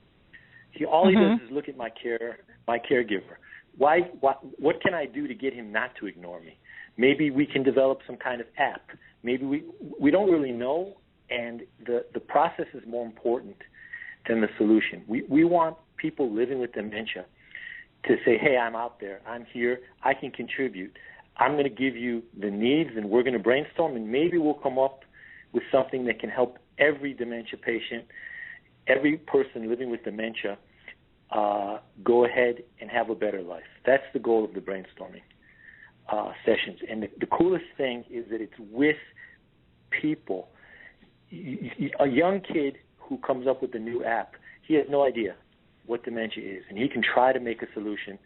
All he does is look at my caregiver. what can I do to get him not to ignore me? Maybe we can develop some kind of app. Maybe we don't really know, and the process is more important than the solution. We want people living with dementia to say, hey, I'm out there, I'm here, I can contribute. I'm going to give you the needs, and we're going to brainstorm, and maybe we'll come up with something that can help every dementia patient, every person living with dementia, go ahead and have a better life. That's the goal of the brainstorming sessions. And the coolest thing is that it's with people. A young kid who comes up with a new app, he has no idea what dementia is, and he can try to make a solution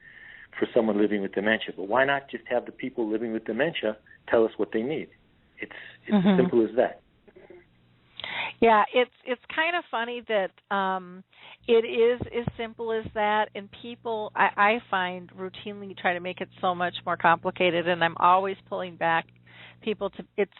for someone living with dementia. But why not just have the people living with dementia tell us what they need? It's as simple as that. Yeah, it's kind of funny that it is as simple as that, and people I find routinely try to make it so much more complicated, and I'm always pulling back people to it's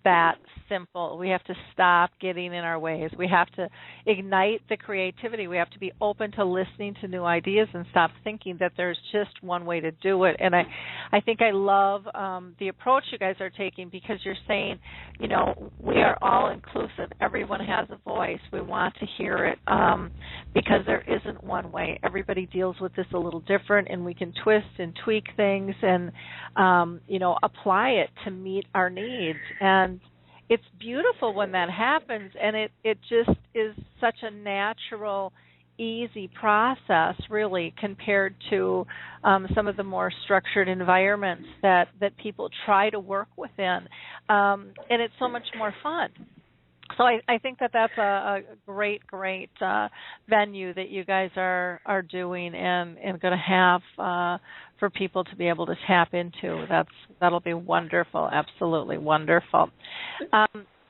that simple. We have to stop getting in our ways. We have to ignite the creativity. We have to be open to listening to new ideas and stop thinking that there's just one way to do it. And I think I love the approach you guys are taking, because you're saying, we are all inclusive. Everyone has a voice. We want to hear it because there isn't one way. Everybody deals with this a little different, and we can twist and tweak things and apply it to meet our needs. And it's beautiful when that happens, and it just is such a natural, easy process, really, compared to some of the more structured environments that people try to work within. And it's so much more fun. So I think that's a great venue that you guys are doing and going to have for people to be able to tap into. That'll be wonderful, absolutely wonderful.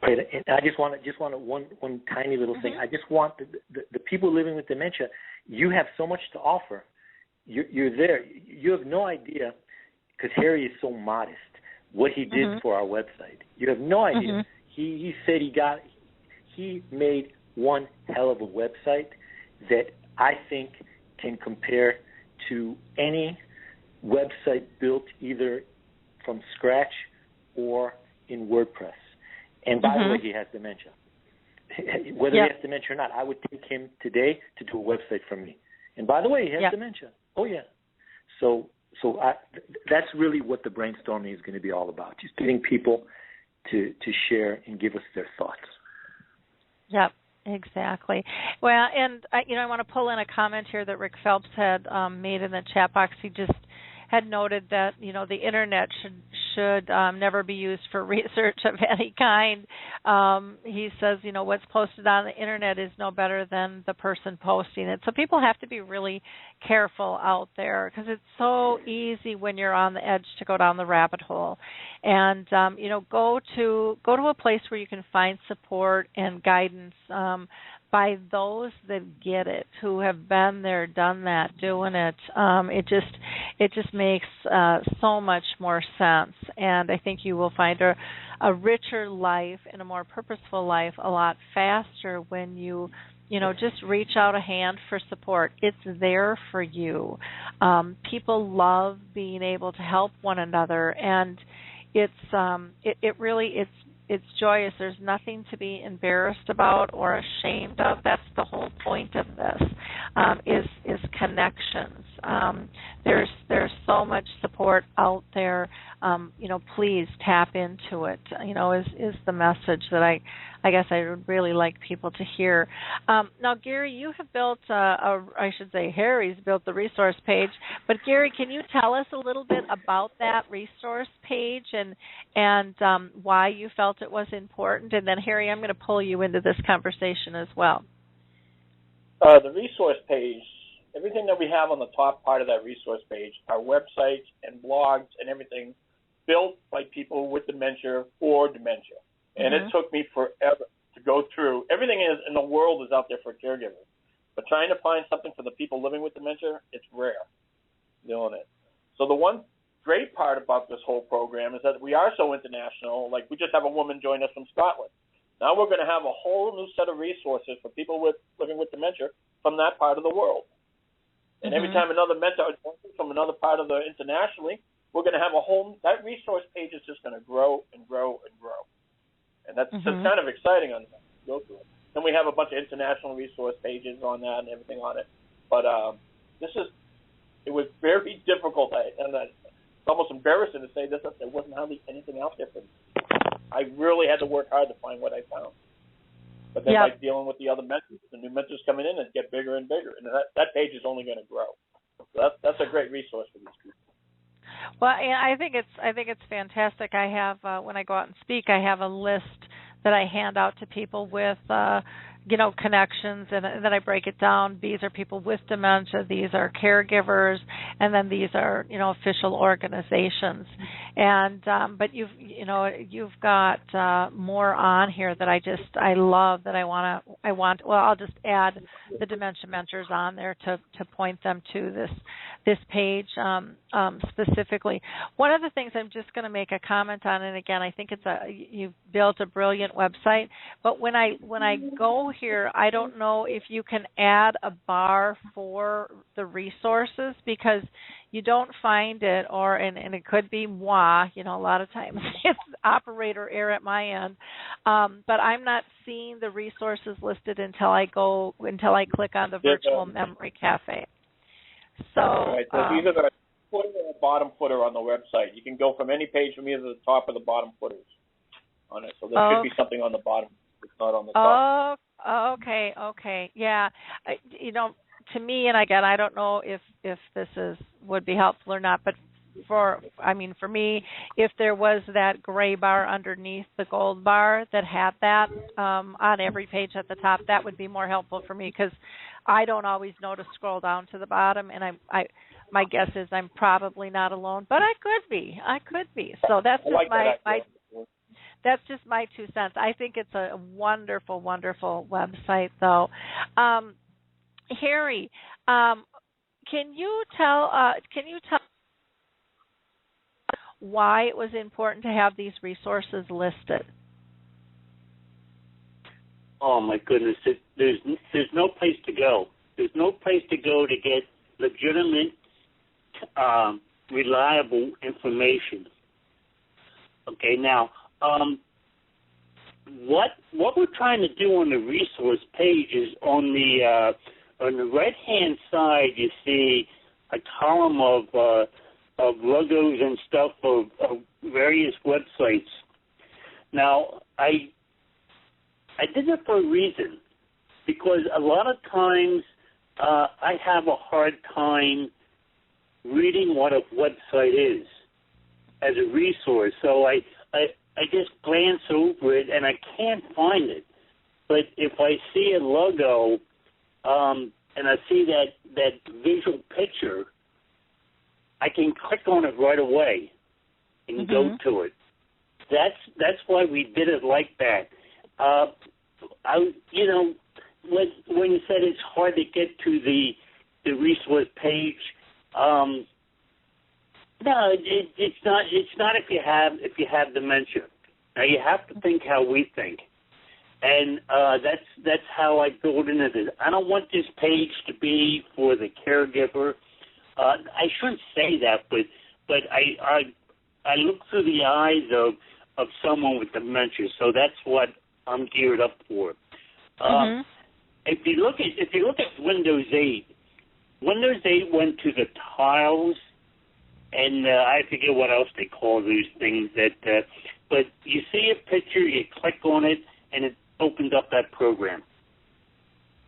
Great. And I just want one tiny little thing. I just want the people living with dementia. You have so much to offer. You're there. You have no idea, because Harry is so modest, what he did for our website. You have no idea. He said he made one hell of a website that I think can compare to any website built either from scratch or in WordPress. And by the way, he has dementia. Whether he has dementia or not, I would take him today to do a website for me. And by the way, he has dementia. Oh, yeah. So that's really what the brainstorming is going to be all about, just getting people to share and give us their thoughts. Yep, exactly. Well, and I want to pull in a comment here that Rick Phelps had made in the chat box. He just had noted that the internet should never be used for research of any kind. He says what's posted on the internet is no better than the person posting it. So people have to be really careful out there, because it's so easy when you're on the edge to go down the rabbit hole. And go to a place where you can find support and guidance by those that get it, who have been there, done that, doing it. It just makes so much more sense, and I think you will find a richer life and a more purposeful life a lot faster when you just reach out a hand for support. It's there for you. People love being able to help one another, and it's joyous. There's nothing to be embarrassed about or ashamed of. That's the whole point of this, is connections. There's so much support out there. Please tap into it. Is the message that I guess I would really like people to hear. Now, Gary, you have built Harry's built the resource page. But Gary, can you tell us a little bit about that resource page and why you felt it was important? And then, Harry, I'm going to pull you into this conversation as well. The resource page, everything that we have on the top part of that resource page, our websites and blogs and everything, built by people with dementia for dementia. And it took me forever to go through. Everything in the world is out there for caregivers. But trying to find something for the people living with dementia, it's rare doing it. So the one great part about this whole program is that we are so international. Like, we just have a woman join us from Scotland. Now we're going to have a whole new set of resources for people living with dementia from that part of the world. And every time another mentor from another part of the internationally, we're going to have that resource page is just going to grow and grow and grow. And that's just kind of exciting on that. Go through it. Then we have a bunch of international resource pages on that and everything on it. But it was very difficult, and it's almost embarrassing to say this, that there wasn't hardly anything out there for me. I really had to work hard to find what I found. But then by dealing with the other mentors, the new mentors coming in and get bigger and bigger, and that page is only going to grow. So that's a great resource for these people. Well, and I think it's fantastic. I have when I go out and speak, I have a list that I hand out to people with connections, and then I break it down. These are people with dementia, these are caregivers, and then these are official organizations. And but you've got more on here that I love that I want. Well, I'll just add the Dementia Mentors on there to point them to this page specifically. One of the things I'm just going to make a comment on, and again, I think you've built a brilliant website, but when I go here, I don't know if you can add a bar for the resources, because you don't find it, and it could be moi, a lot of times it's operator error at my end, but I'm not seeing the resources listed until I click on the Virtual Memory Cafe. So, right. So these are the footer or bottom footer on the website. You can go from any page from either the top or the bottom footers on it. So there should be something on the bottom. It's not on the top. Oh, okay. Yeah. To me, and again, I don't know if this would be helpful or not, but for me, if there was that gray bar underneath the gold bar that had that on every page at the top, that would be more helpful for me, because I don't always know to scroll down to the bottom, and my guess is I'm probably not alone, but I could be. So that's just that's just my 2 cents. I think it's a wonderful, wonderful website, though. Harry, can you tell why it was important to have these resources listed? Oh my goodness! There's no place to go. There's no place to go to get legitimate, reliable information. Okay, now what we're trying to do on the resource page is on the right-hand side. You see a column of logos and stuff of various websites. Now, I did that for a reason, because a lot of times I have a hard time reading what a website is as a resource. So I just glance over it and I can't find it. But if I see a logo and I see that visual picture, I can click on it right away and go to it. That's why we did it like that. When you said it's hard to get to the resource page, no, it's not. It's not if you have dementia. Now you have to think how we think, and that's how I build into this. I don't want this page to be for the caregiver. I shouldn't say that, but I look through the eyes of someone with dementia, so that's what I'm geared up for. If you look at Windows 8, Windows 8 went to the tiles, and I forget what else they call these things. But you see a picture, you click on it, and it opens up that program.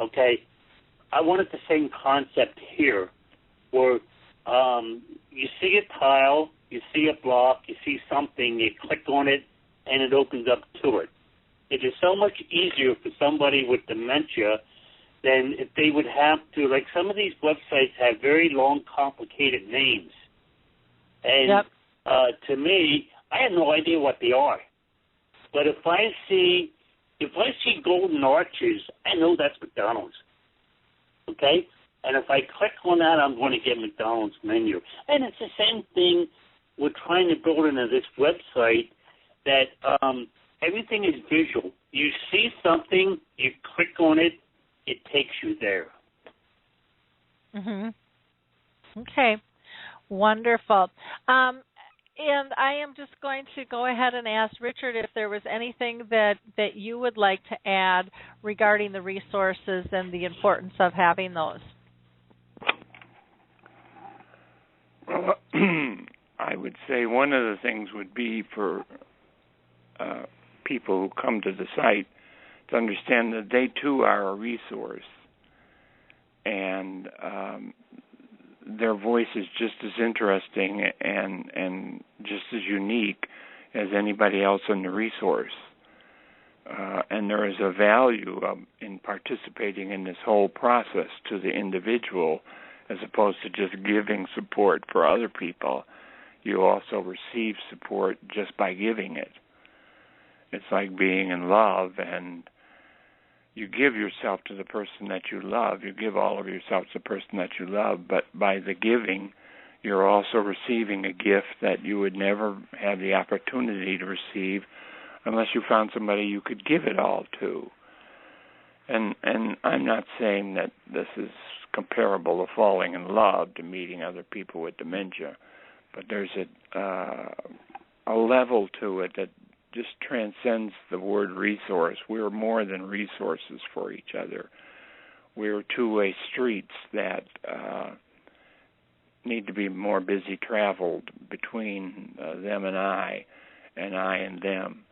Okay, I wanted the same concept here, where you see a tile, you see a block, you see something, you click on it, and it opens up to it. It is so much easier for somebody with dementia than if they would have to, like some of these websites have very long, complicated names. And to me, I have no idea what they are. But if I see golden arches, I know that's McDonald's. Okay? And if I click on that, I'm going to get McDonald's menu. And it's the same thing we're trying to build into this website, that everything is visual. You see something, you click on it, it takes you there. Okay, wonderful. And I am just going to go ahead and ask Richard if there was anything that you would like to add regarding the resources and the importance of having those. Well, I would say one of the things would be for people who come to the site to understand that they too are a resource, and their voice is just as interesting and just as unique as anybody else in the resource. And there is a value in participating in this whole process to the individual, as opposed to just giving support for other people. You also receive support just by giving it. It's like being in love, and you give yourself to the person that you love. You give all of yourself to the person that you love, but by the giving, you're also receiving a gift that you would never have the opportunity to receive unless you found somebody you could give it all to. And I'm not saying that this is comparable to falling in love, to meeting other people with dementia, but there's a level to it that just transcends the word resource. We're more than resources for each other. We're two-way streets that need to be more busy traveled between them and I and them.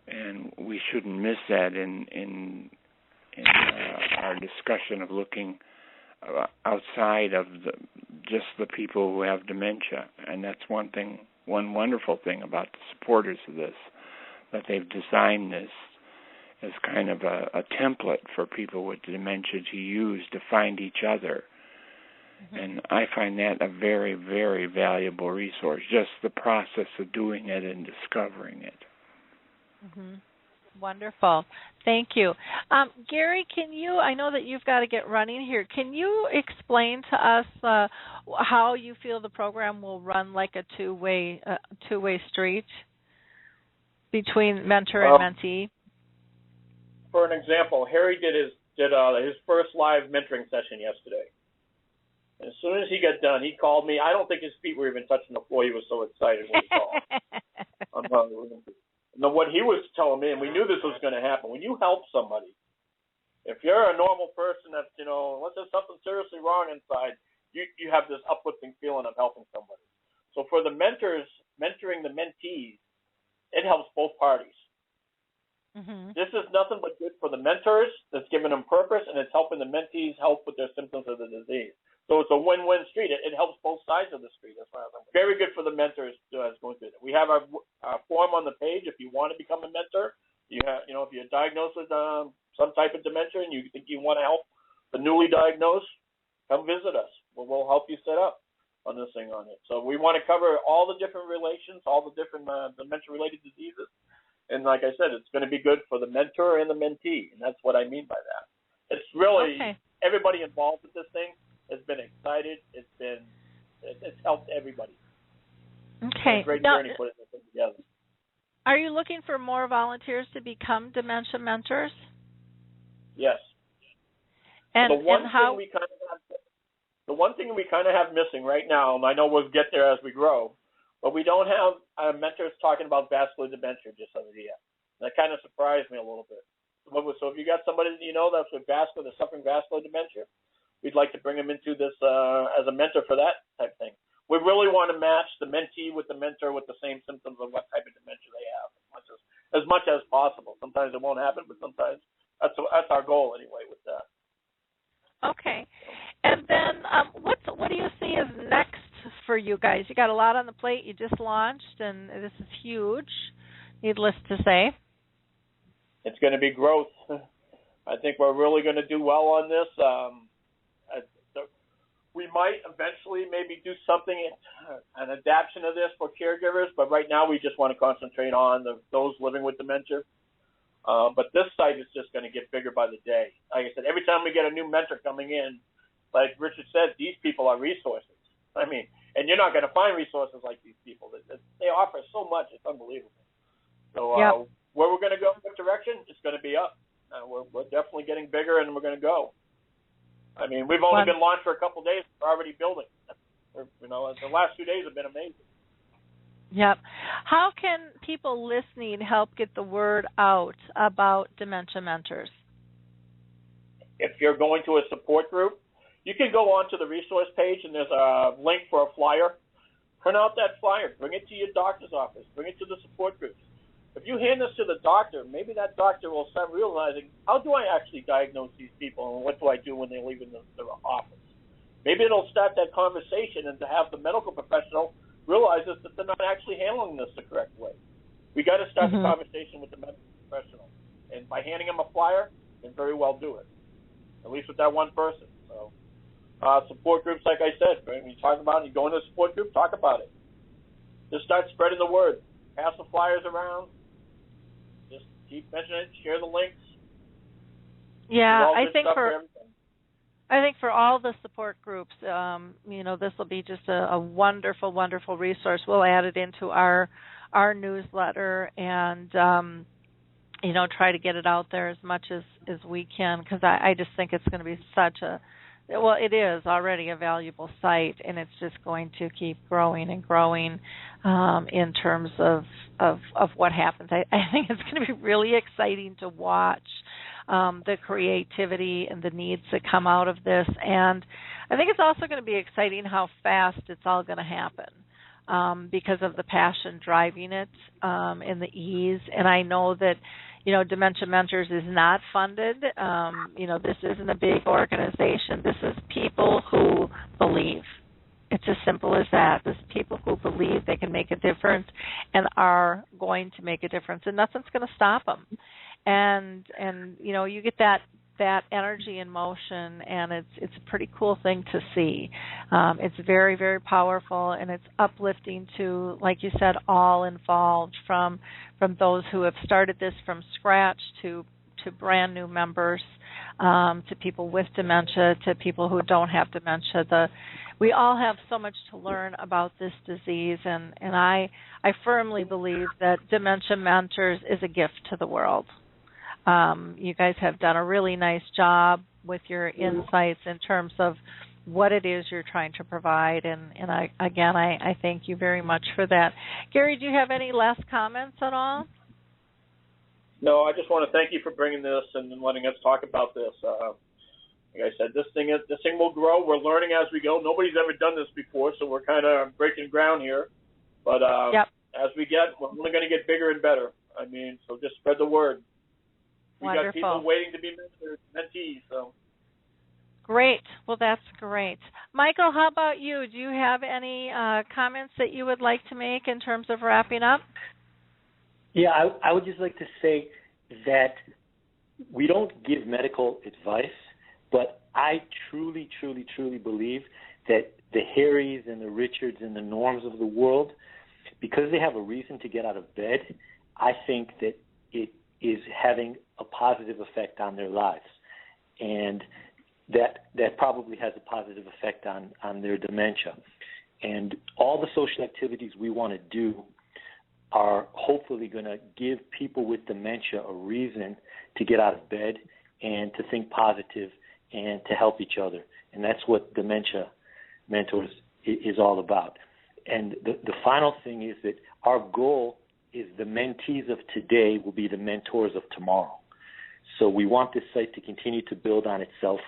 And we shouldn't miss that in our discussion of looking outside of just the people who have dementia. And that's one wonderful thing about the supporters of this, that they've designed this as kind of a template for people with dementia to use to find each other. Mm-hmm. And I find that a very, very valuable resource, just the process of doing it and discovering it. Mm-hmm. Wonderful. Thank you. Gary, I know that you've got to get running here. Can you explain to us how you feel the program will run like a two-way street between mentor and mentee? For an example, Harry did his first live mentoring session yesterday. And as soon as he got done, he called me. I don't think his feet were even touching the floor. He was so excited when he called. Now, what he was telling me, and we knew this was going to happen, when you help somebody, if you're a normal person that's, unless there's something seriously wrong inside, you have this uplifting feeling of helping somebody. So for the mentors, mentoring the mentees, it helps both parties. Mm-hmm. This is nothing but good for the mentors. That's giving them purpose, and it's helping the mentees help with their symptoms of the disease. So it's a win-win street. It helps both sides of the street. That's why I'm very good for the mentors going through it. We have our form on the page if you want to become a mentor. If you're diagnosed with some type of dementia and you think you want to help the newly diagnosed, come visit us. We'll help you set up on this thing on it. So we want to cover all the different relations, all the different dementia-related diseases. And like I said, it's going to be good for the mentor and the mentee, and that's what I mean by that. It's really everybody involved with this thing has been excited. It's helped everybody. Okay. It's a great journey putting this thing together. Are you looking for more volunteers to become dementia mentors? Yes. And the one thing we kind of have missing right now, and I know we'll get there as we grow, but we don't have mentors talking about vascular dementia just as yet. That kind of surprised me a little bit. So if you got somebody that's with that's suffering vascular dementia, we'd like to bring them into this as a mentor for that type thing. We really want to match the mentee with the mentor with the same symptoms of what type of dementia they have, as much as possible. Sometimes it won't happen, but sometimes that's our goal anyway with that. Okay. And then what do you see as next for you guys? You got a lot on the plate. You just launched, and this is huge, needless to say. It's going to be growth. I think we're really going to do well on this. We might eventually maybe do something, an adaptation of this for caregivers, but right now we just want to concentrate on those living with dementia. But this site is just going to get bigger by the day. Like I said, every time we get a new mentor coming in, like Richard said, these people are resources. I mean, and you're not going to find resources like these people. They offer so much, it's unbelievable. So where we're going to go, what direction, it's going to be up. We're definitely getting bigger, and we're going to go. I mean, we've only been launched for a couple of days. We're already building. You know, the last 2 days have been amazing. Yep. How can people listening help get the word out about Dementia Mentors? If you're going to a support group, you can go onto the resource page, and there's a link for a flyer. Print out that flyer. Bring it to your doctor's office. Bring it to the support groups. If you hand this to the doctor, maybe that doctor will start realizing, how do I actually diagnose these people, and what do I do when they leave their office? Maybe it'll start that conversation, and to have the medical professional realizes that they're not actually handling this the correct way. We got to start the conversation with the medical professional, and by handing them a flyer, you can very well do it. At least with that one person. So, support groups, like I said, when you talk about it, you go into a support group, talk about it. Just start spreading the word. Pass the flyers around. Just keep mentioning it. Share the links. Yeah, I think for all the support groups, this will be just a wonderful, wonderful resource. We'll add it into our newsletter and try to get it out there as much as we can, because I just think it's going to be it is already a valuable site, and it's just going to keep growing and growing in terms of what happens. I think it's going to be really exciting to watch the creativity and the needs that come out of this. And I think it's also going to be exciting how fast it's all going to happen because of the passion driving it and the ease. And I know that, Dementia Mentors is not funded. This isn't a big organization. This is people who believe. It's as simple as that. This is people who believe they can make a difference and are going to make a difference, and nothing's going to stop them. And you get that energy in motion, and it's a pretty cool thing to see. It's very, very powerful, and it's uplifting to, like you said, all involved, from those who have started this from scratch to brand new members, to people with dementia, to people who don't have dementia. We all have so much to learn about this disease, and I firmly believe that Dementia Mentors is a gift to the world. You guys have done a really nice job with your insights in terms of what it is you're trying to provide, and I thank you very much for that. Gary, do you have any last comments at all? No, I just want to thank you for bringing this and letting us talk about this. Like I said, this thing will grow. We're learning as we go. Nobody's ever done this before, so we're kind of breaking ground here. But as we're only going to get bigger and better. So just spread the word. We Wonderful. got people waiting to be mentees. So. Great. Well, that's great. Michael, how about you? Do you have any comments that you would like to make in terms of wrapping up? Yeah, I would just like to say that we don't give medical advice, but I truly, truly, truly believe that the Harrys and the Richards and the Norms of the world, because they have a reason to get out of bed, I think that it is having a positive effect on their lives. And that probably has a positive effect on their dementia. And all the social activities we want to do are hopefully going to give people with dementia a reason to get out of bed and to think positive and to help each other. And that's what Dementia Mentors is all about. And the final thing is that our goal is the mentees of today will be the mentors of tomorrow. So we want this site to continue to build on itself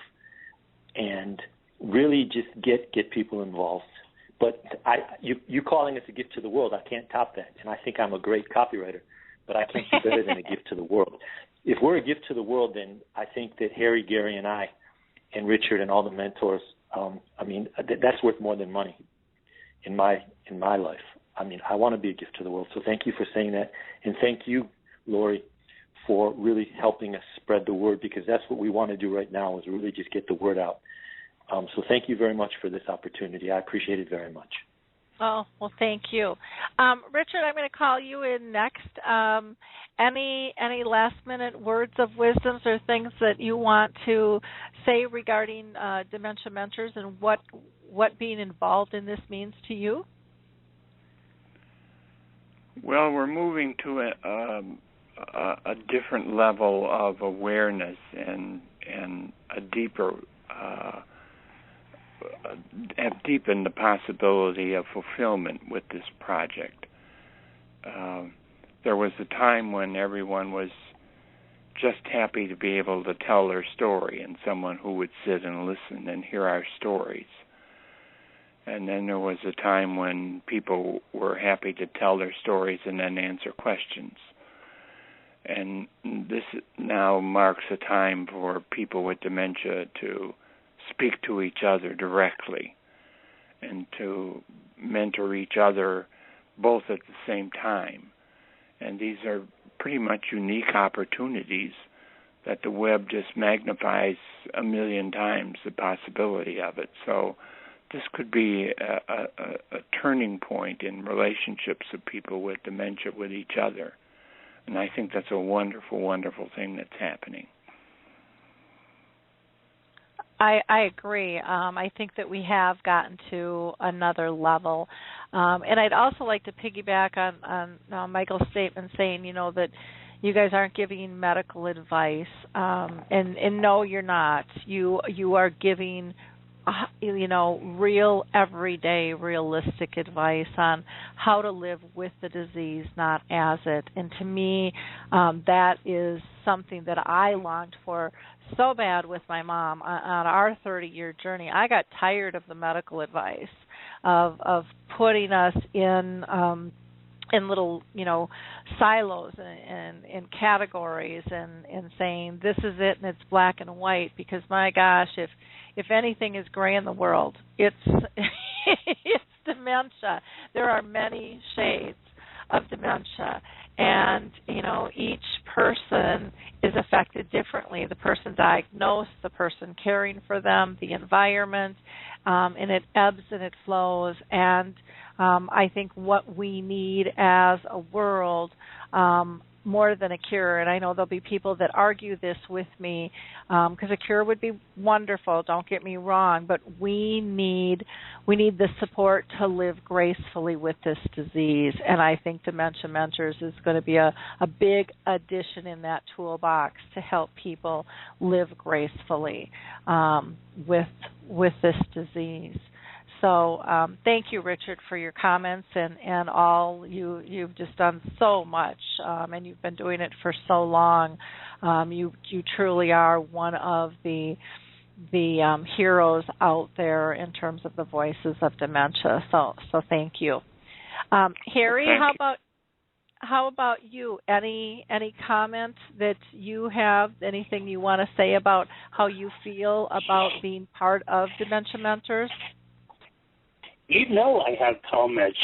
and really just get people involved. But you calling us a gift to the world, I can't top that. And I think I'm a great copywriter, but I can't do better than a gift to the world. If we're a gift to the world, then I think that Harry, Gary, and I, and Richard, and all the mentors, that's worth more than money in my life. I want to be a gift to the world. So thank you for saying that, and thank you, Lori, for really helping us spread the word, because that's what we want to do right now, is really just get the word out. So thank you very much for this opportunity. I appreciate it very much. Oh, well, thank you. Richard, I'm going to call you in next. Any last-minute words of wisdoms or things that you want to say regarding Dementia Mentors and what being involved in this means to you? Well, we're moving to a different level of awareness and a deeper have deepened the possibility of fulfillment with this project. There was a time when everyone was just happy to be able to tell their story and someone who would sit and listen and hear our stories. And then there was a time when people were happy to tell their stories and then answer questions. And this now marks a time for people with dementia to speak to each other directly and to mentor each other both at the same time. And these are pretty much unique opportunities that the web just magnifies a million times the possibility of it. So this could be a turning point in relationships of people with dementia with each other. And I think that's a wonderful, wonderful thing that's happening. I agree. I think that we have gotten to another level. And I'd also like to piggyback on Michael's statement saying, that you guys aren't giving medical advice. And no, you're not. You are giving real, everyday, realistic advice on how to live with the disease, not as it. And to me, that is something that I longed for so bad with my mom on our 30-year journey. I got tired of the medical advice of putting us in little, silos and in categories and saying this is it and it's black and white, because my gosh, if anything is gray in the world, it's it's dementia. There are many shades of dementia, and each person is affected differently. The person diagnosed, the person caring for them, the environment, and it ebbs and it flows. And I think what we need as a world, more than a cure, and I know there'll be people that argue this with me, because a cure would be wonderful, don't get me wrong, but we need the support to live gracefully with this disease, and I think Dementia Mentors is going to be a big addition in that toolbox to help people live gracefully with this disease. So thank you, Richard, for your comments and all. You've just done so much, and you've been doing it for so long. You truly are one of the heroes out there in terms of the voices of dementia. So thank you, Harry. How about you? Any comments that you have? Anything you want to say about how you feel about being part of Dementia Mentors? I have comments.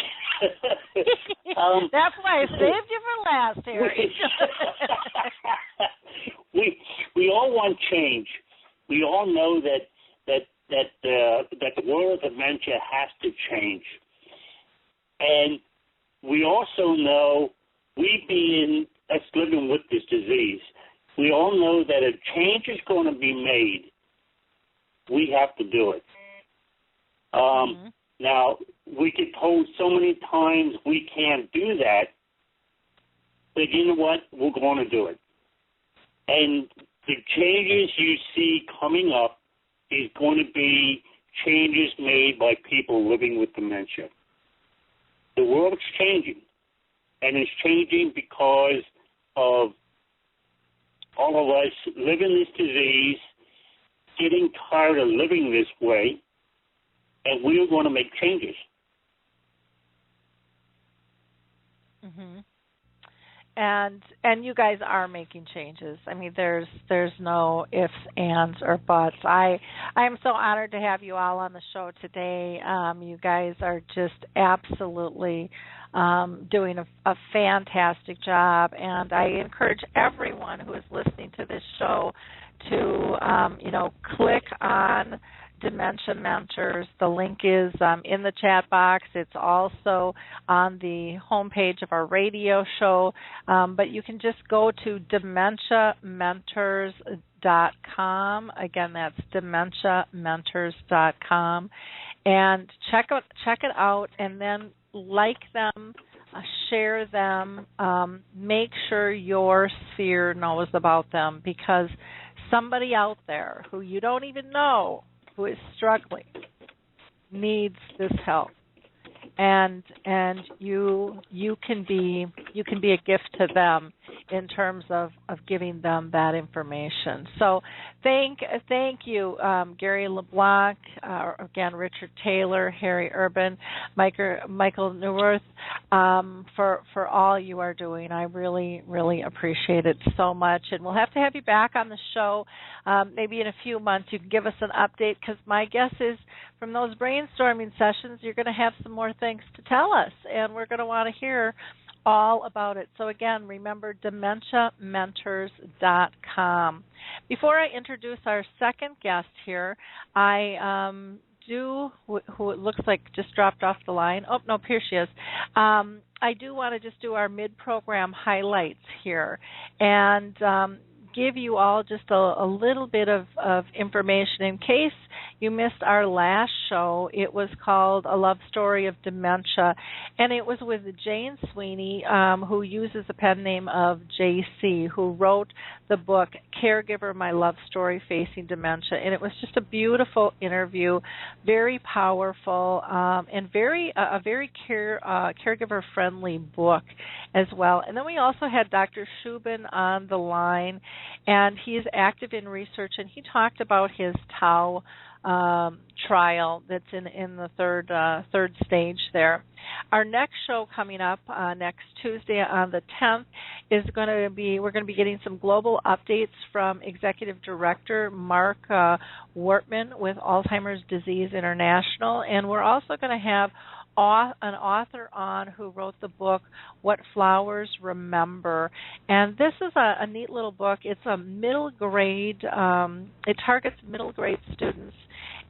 That's why I saved you for last, Harry. we all want change. We all know that the world of dementia has to change, and we also know, we being us living with this disease, we all know that if change is going to be made, we have to do it. Now, we get told so many times we can't do that, but you know what? We're going to do it. And the changes you see coming up is going to be changes made by people living with dementia. The world's changing, and it's changing because of all of us living this disease, getting tired of living this way, and we're going to make changes. Mm-hmm. And you guys are making changes. I mean, there's no ifs, ands, or buts. I am so honored to have you all on the show today. You guys are just absolutely doing a fantastic job, and I encourage everyone who is listening to this show to click on Dementia Mentors. The link is in the chat box. It's also on the homepage of our radio show, but you can just go to dementiamentors.com. Again, that's dementiamentors.com, and check it out, and then like them, share them, make sure your sphere knows about them, because somebody out there who you don't even know, who is struggling, needs this help, and you can be a gift to them in terms of giving them that information. So thank you, Gary LeBlanc, again, Richard Taylor, Harry Urban, Michael Neuwirth, for all you are doing. I really, really appreciate it so much. And we'll have to have you back on the show maybe in a few months. You can give us an update, because my guess is from those brainstorming sessions, you're going to have some more things to tell us, and we're going to want to hear all about it. So again, remember DementiaMentors.com. Before I introduce our second guest here, I who it looks like just dropped off the line. Oh, no, here she is. I do want to just do our mid-program highlights here and give you all just a little bit of information in case you missed our last show. It was called A Love Story of Dementia, and it was with Jane Sweeney, who uses the pen name of JC, who wrote the book Caregiver, My Love Story Facing Dementia. And it was just a beautiful interview, very powerful, and a very caregiver-friendly book as well. And then we also had Dr. Shubin on the line, and he is active in research, and he talked about his Tau trial that's in the third stage there. Our next show coming up next Tuesday on the 10th is we're going to be getting some global updates from Executive Director Mark Wortman with Alzheimer's Disease International, and we're also going to have an author on who wrote the book What Flowers Remember. And this is a neat little book. It's a middle grade, it targets middle grade students.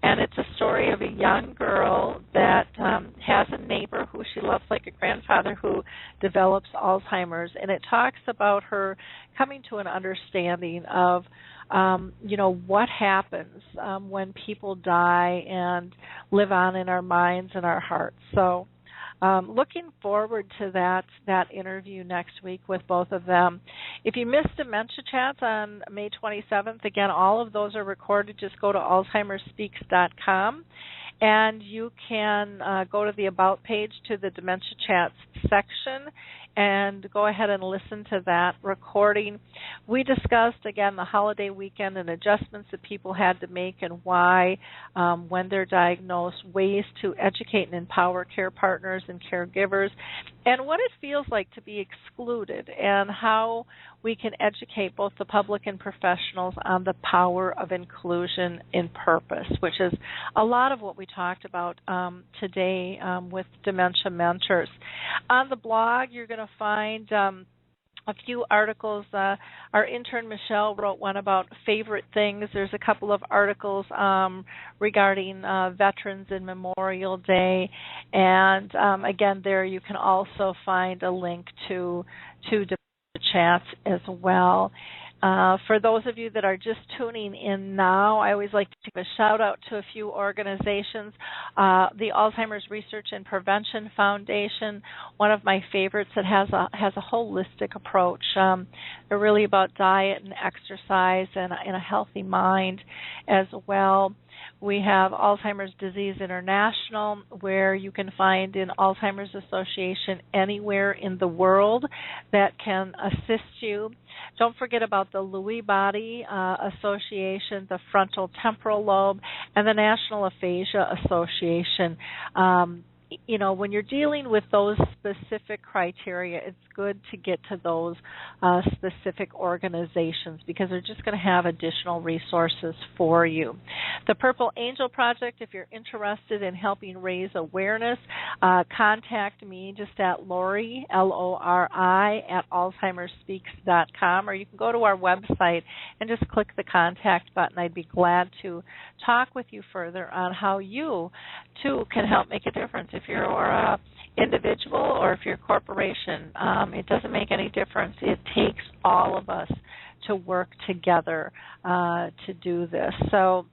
And it's a story of a young girl that has a neighbor who she loves like a grandfather who develops Alzheimer's. And it talks about her coming to an understanding of what happens when people die and live on in our minds and our hearts. So looking forward to that interview next week with both of them. If you missed Dementia Chats on May 27th, again, all of those are recorded. Just go to alzheimerspeaks.com. And you can go to the About page to the Dementia Chats section and go ahead and listen to that recording. We discussed, again, the holiday weekend and adjustments that people had to make and why, when they're diagnosed, ways to educate and empower care partners and caregivers, and what it feels like to be excluded, and how we can educate both the public and professionals on the power of inclusion in purpose, which is a lot of what we talked about today with Dementia Mentors. On the blog, you're going to find a few articles. Our intern Michelle wrote one about favorite things. There's a couple of articles regarding Veterans and Memorial Day, and again, there you can also find a link to the chats as well. For those of you that are just tuning in now, I always like to give a shout out to a few organizations. The Alzheimer's Research and Prevention Foundation, one of my favorites, that has a holistic approach. They're really about diet and exercise and a healthy mind as well. We have Alzheimer's Disease International, where you can find an Alzheimer's Association anywhere in the world that can assist you. Don't forget about the Lewy Body Association, the Frontal Temporal Lobe, and the National Aphasia Association. When you're dealing with those specific criteria, it's good to get to those specific organizations because they're just going to have additional resources for you. The Purple Angel Project, if you're interested in helping raise awareness, contact me just at Lori, Lori, at alzheimerspeaks.com, or you can go to our website and just click the contact button. I'd be glad to talk with you further on how you, too, can help make a difference. If you're an individual or if you're a corporation, it doesn't make any difference. It takes all of us to work together to do this. So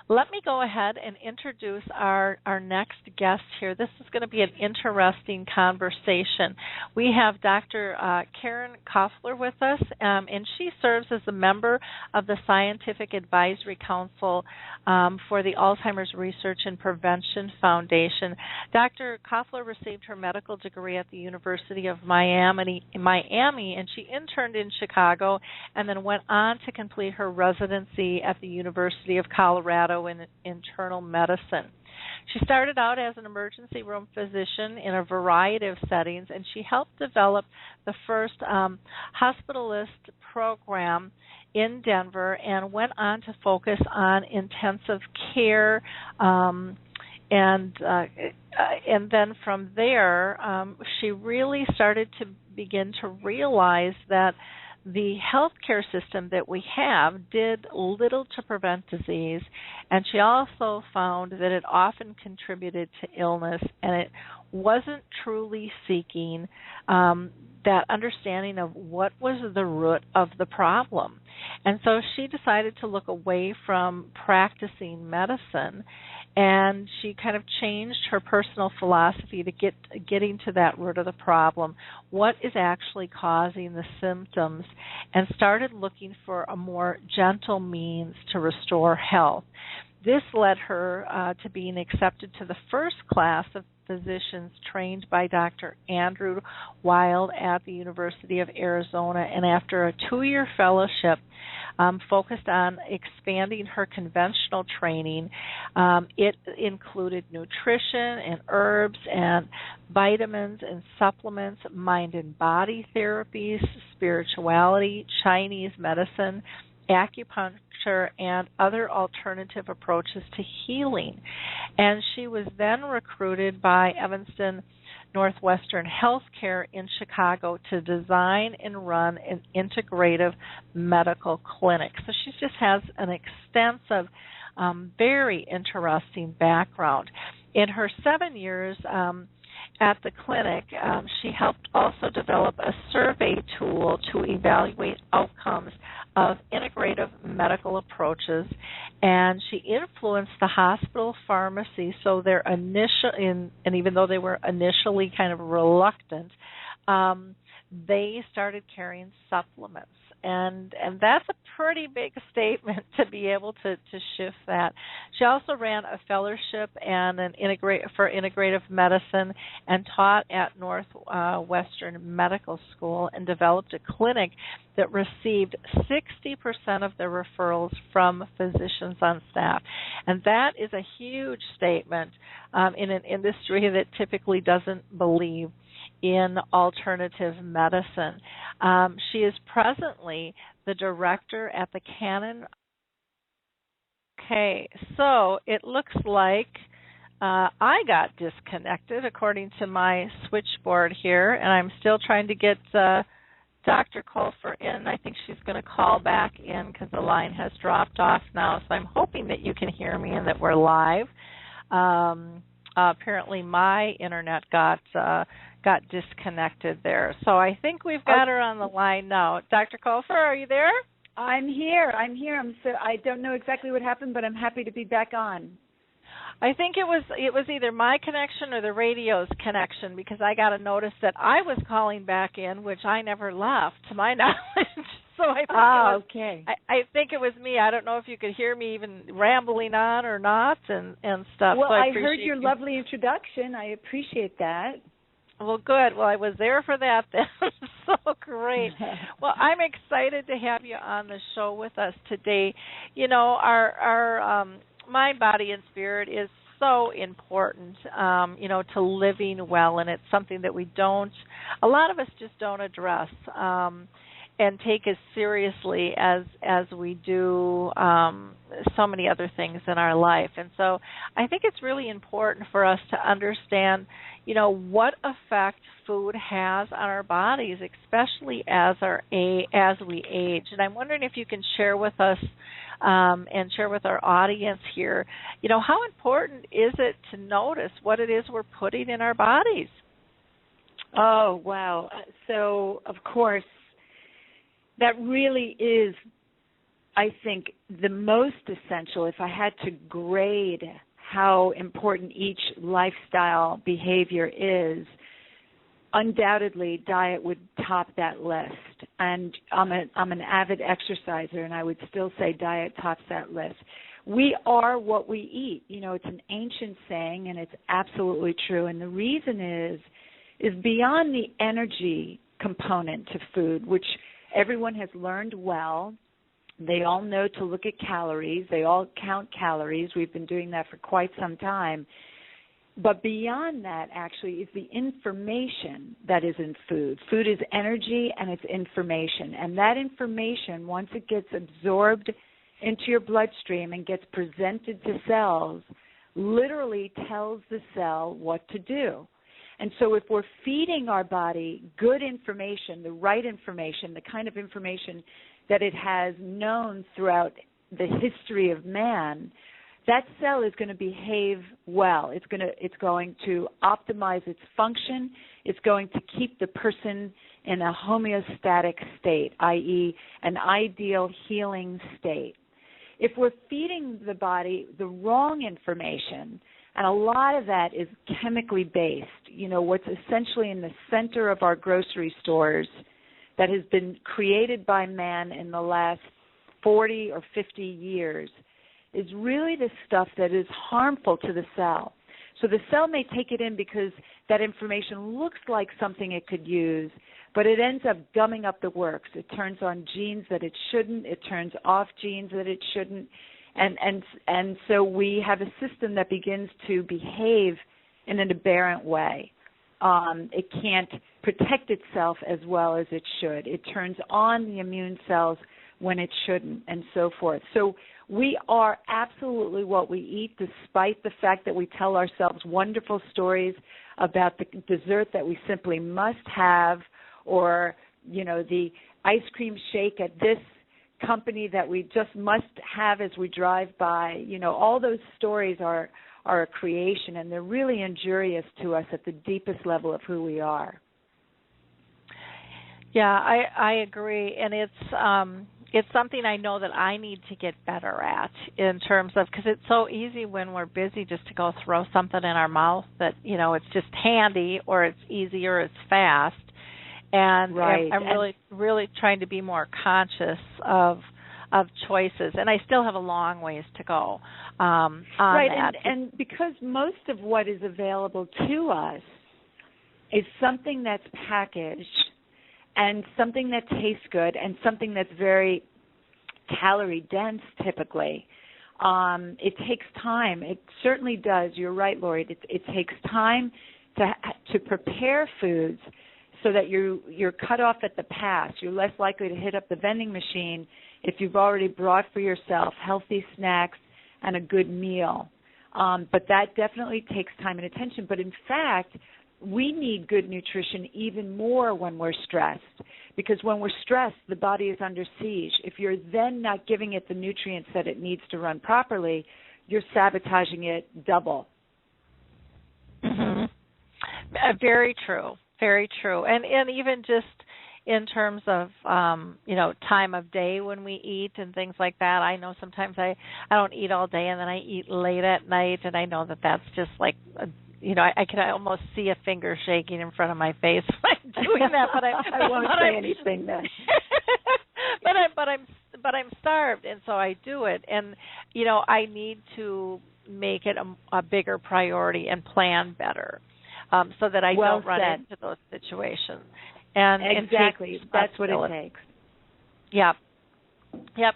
let me go ahead and introduce our next guest here. This is going to be an interesting conversation. We have Dr. Karen Koffler with us, and she serves as a member of the Scientific Advisory Council for the Alzheimer's Research and Prevention Foundation. Dr. Koffler received her medical degree at the University of Miami, and she interned in Chicago and then went on to complete her residency at the University of Colorado in internal medicine. She started out as an emergency room physician in a variety of settings, and she helped develop the first hospitalist program in Denver and went on to focus on intensive care. And then from there, she really started to begin to realize that the healthcare system that we have did little to prevent disease, and she also found that it often contributed to illness, and it wasn't truly seeking that understanding of what was the root of the problem. And so she decided to look away from practicing medicine, and she kind of changed her personal philosophy to getting to that root of the problem. What is actually causing the symptoms? And started looking for a more gentle means to restore health. This led her to being accepted to the first class of physicians trained by Dr. Andrew Wild at the University of Arizona, and after a 2-year fellowship focused on expanding her conventional training. It included nutrition and herbs and vitamins and supplements, mind and body therapies, spirituality, Chinese medicine, acupuncture, and other alternative approaches to healing. And she was then recruited by Evanston Northwestern Healthcare in Chicago to design and run an integrative medical clinic. So she just has an extensive, very interesting background. In her 7 years at the clinic, she helped also develop a survey tool to evaluate outcomes of integrative medical approaches, and she influenced the hospital pharmacy so their initial, and even though they were initially kind of reluctant, they started carrying supplements. And that's a pretty big statement to be able to shift that. She also ran a fellowship and for integrative medicine and taught at Northwestern Medical School and developed a clinic that received 60% of their referrals from physicians on staff. And that is a huge statement in an industry that typically doesn't believe in alternative medicine. She is presently the director at the Canon. Okay, so it looks like I got disconnected according to my switchboard here, and I'm still trying to get Dr. Koffler in. I think she's going to call back in because the line has dropped off now, so I'm hoping that you can hear me and that we're live. Apparently my internet got disconnected there. So I think we've got her on the line now. Dr. Koffler, are you there? I'm here. I don't know exactly what happened, but I'm happy to be back on. I think it was either my connection or the radio's connection, because I got a notice that I was calling back in, which I never left, to my knowledge. So I think okay. I think it was me. I don't know if you could hear me even rambling on or not and stuff. Well, so I heard your lovely introduction. I appreciate that. Well, good. Well, I was there for that then. So great. Well, I'm excited to have you on the show with us today. You know, our mind, body, and spirit is so important, to living well, and it's something that a lot of us just don't address and take as seriously as we do so many other things in our life. And so I think it's really important for us to understand, what effect food has on our bodies, especially as we age. And I'm wondering if you can share with us and share with our audience here, how important is it to notice what it is we're putting in our bodies? Oh, wow. So, of course, that really is I think the most essential, if I had to grade how important each lifestyle behavior is, undoubtedly diet would top that list. And I'm an avid exerciser, and I would still say diet tops that list. We are what we eat. You know, it's an ancient saying, and it's absolutely true. And the reason is beyond the energy component to food, which everyone has learned well. They all know to look at calories. They all count calories. We've been doing that for quite some time. But beyond that, actually, is the information that is in food. Food is energy and it's information. And that information, once it gets absorbed into your bloodstream and gets presented to cells, literally tells the cell what to do. And so if we're feeding our body good information, the right information, the kind of information that it has known throughout the history of man, that cell is going to behave well. It's going to optimize its function. It's going to keep the person in a homeostatic state, i.e., an ideal healing state. If we're feeding the body the wrong information, and a lot of that is chemically based, you know, what's essentially in the center of our grocery stores that has been created by man in the last 40 or 50 years is really the stuff that is harmful to the cell. So the cell may take it in because that information looks like something it could use, but it ends up gumming up the works. It turns on genes that it shouldn't. It turns off genes that it shouldn't. And so we have a system that begins to behave in an aberrant way. It can't protect itself as well as it should. It turns on the immune cells when it shouldn't, and so forth. So we are absolutely what we eat, despite the fact that we tell ourselves wonderful stories about the dessert that we simply must have, or, you know, the ice cream shake at this company that we just must have as we drive by. You know, all those stories are a creation, and they're really injurious to us at the deepest level of who we are. Yeah, I agree, and it's something I know that I need to get better at in terms of, because it's so easy when we're busy just to go throw something in our mouth that, you know, it's just handy, or it's easy, or it's fast. And right. I'm really trying to be more conscious of choices, and I still have a long ways to go on right, that. And because most of what is available to us is something that's packaged and something that tastes good and something that's very calorie dense typically. It takes time. It certainly does. You're right, Lori. It takes time to prepare foods so that you're cut off at the pass. You're less likely to hit up the vending machine if you've already brought for yourself healthy snacks and a good meal. But that definitely takes time and attention. But in fact, we need good nutrition even more when we're stressed, because when we're stressed, the body is under siege. If you're then not giving it the nutrients that it needs to run properly, you're sabotaging it double. Mm-hmm. Very true. Very true. And even just in terms of, you know, time of day when we eat and things like that, I know sometimes I don't eat all day and then I eat late at night, and I know that that's just like, you know, I can almost see a finger shaking in front of my face when I'm doing that, but I won't say anything then. but I'm starved, and so I do it, and you know, I need to make it a bigger priority and plan better, so that I don't run into those situations. And exactly, that's what it takes. Yep.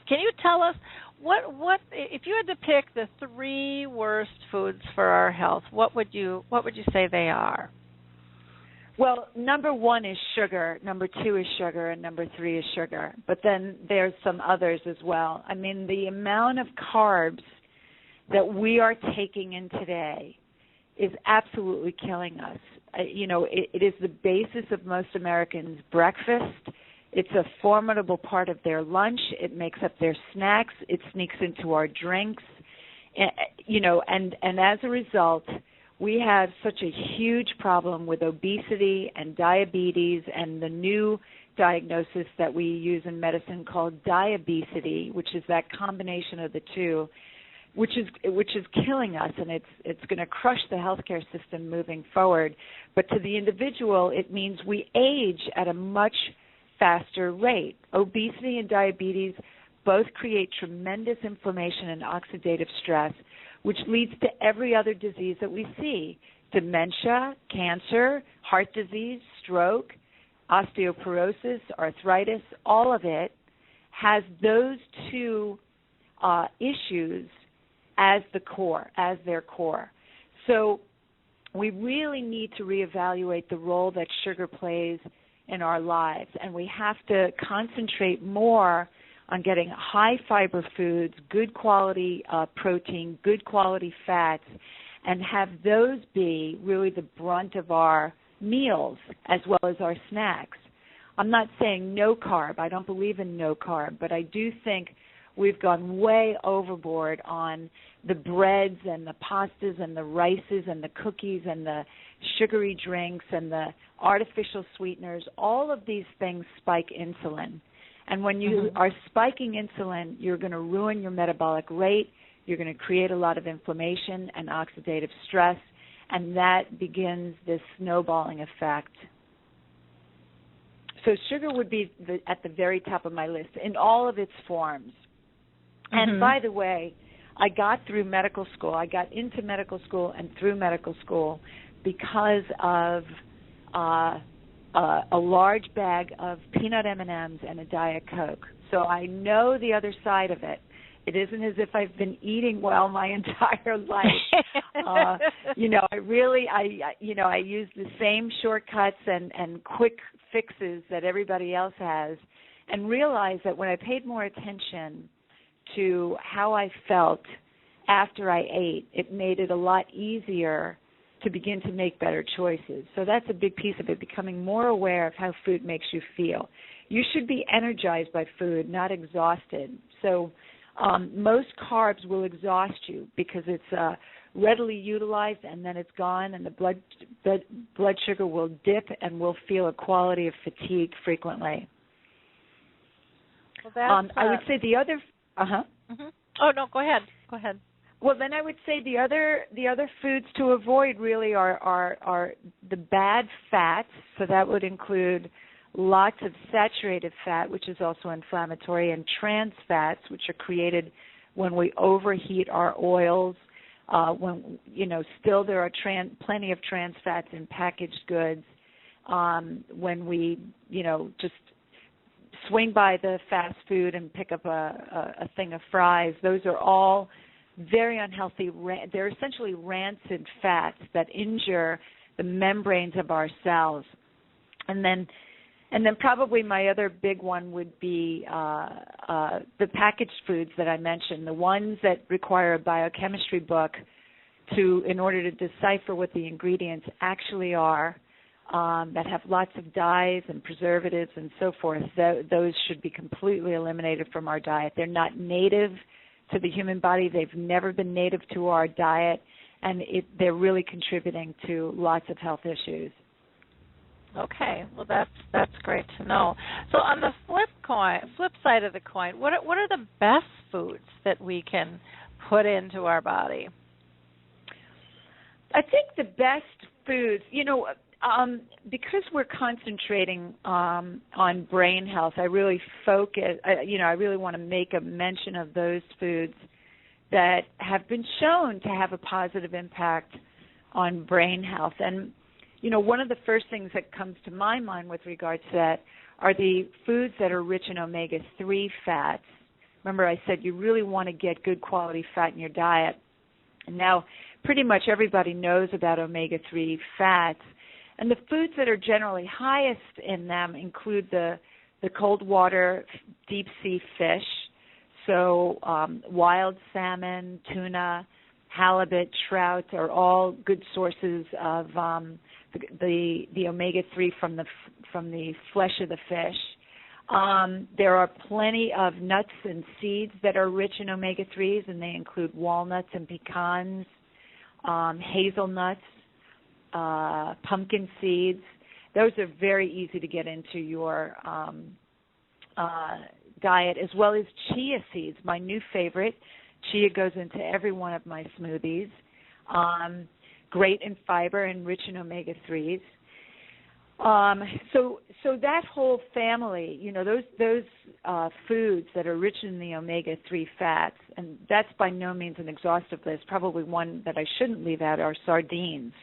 Can you tell us what if you had to pick the 3 worst foods for our health? What would you say they are? Well, number 1 is sugar, number 2 is sugar, and number 3 is sugar. But then there's some others as well. I mean, the amount of carbs that we are taking in today is absolutely killing us. You know, it is the basis of most Americans' breakfast. It's a formidable part of their lunch. It makes up their snacks. It sneaks into our drinks. You know, and as a result, we have such a huge problem with obesity and diabetes and the new diagnosis that we use in medicine called diabesity, which is that combination of the two, which is killing us, and it's going to crush the healthcare system moving forward. But to the individual, it means we age at a much faster rate. Obesity and diabetes both create tremendous inflammation and oxidative stress, which leads to every other disease that we see: dementia, cancer, heart disease, stroke, osteoporosis, arthritis. All of it has those two issues as their core. So we really need to reevaluate the role that sugar plays in our lives, and we have to concentrate more on getting high fiber foods, good quality protein, good quality fats, and have those be really the brunt of our meals as well as our snacks. I'm not saying no carb. I don't believe in no carb, but I do think we've gone way overboard on the breads and the pastas and the rices and the cookies and the sugary drinks and the artificial sweeteners. All of these things spike insulin. And when you are spiking insulin, you're going to ruin your metabolic rate. You're going to create a lot of inflammation and oxidative stress, and that begins this snowballing effect. So sugar would be at the very top of my list in all of its forms. And by the way, I got through medical school. I got into medical school and through medical school because of a large bag of peanut M&Ms and a Diet Coke. So I know the other side of it. It isn't as if I've been eating well my entire life. I use the same shortcuts and quick fixes that everybody else has, and realize that when I paid more attention to how I felt after I ate, it made it a lot easier to begin to make better choices. So that's a big piece of it, becoming more aware of how food makes you feel. You should be energized by food, not exhausted. So most carbs will exhaust you because it's readily utilized and then it's gone, and the blood sugar will dip and we'll feel a quality of fatigue frequently. Well, I would say the other... Oh, no, go ahead. Well, then I would say the other foods to avoid really are the bad fats. So that would include lots of saturated fat, which is also inflammatory, and trans fats, which are created when we overheat our oils. Still there are plenty of trans fats in packaged goods. When we, just swing by the fast food and pick up a thing of fries, those are all very unhealthy. They're essentially rancid fats that injure the membranes of our cells. And then probably my other big one would be the packaged foods that I mentioned, the ones that require a biochemistry book in order to decipher what the ingredients actually are, that have lots of dyes and preservatives and so forth. Those should be completely eliminated from our diet. They're not native to the human body. They've never been native to our diet, and they're really contributing to lots of health issues. Okay, well that's great to know. So on the flip side of the coin, what are the best foods that we can put into our body? I think the best foods, because we're concentrating on brain health, I really focus. I really want to make a mention of those foods that have been shown to have a positive impact on brain health. And one of the first things that comes to my mind with regards to that are the foods that are rich in omega-3 fats. Remember, I said you really want to get good quality fat in your diet. And now pretty much everybody knows about omega-3 fats. And the foods that are generally highest in them include the cold water deep sea fish, so wild salmon, tuna, halibut, trout are all good sources of the omega-3 from the flesh of the fish. There are plenty of nuts and seeds that are rich in omega-3s, and they include walnuts and pecans, hazelnuts, pumpkin seeds. those are very easy to get into your diet, as well as chia seeds. My new favorite, chia goes into every one of my smoothies. Great in fiber and rich in omega-3s. So that whole family, those foods that are rich in the omega-3 fats, and that's by no means an exhaustive list. Probably one that I shouldn't leave out are sardines.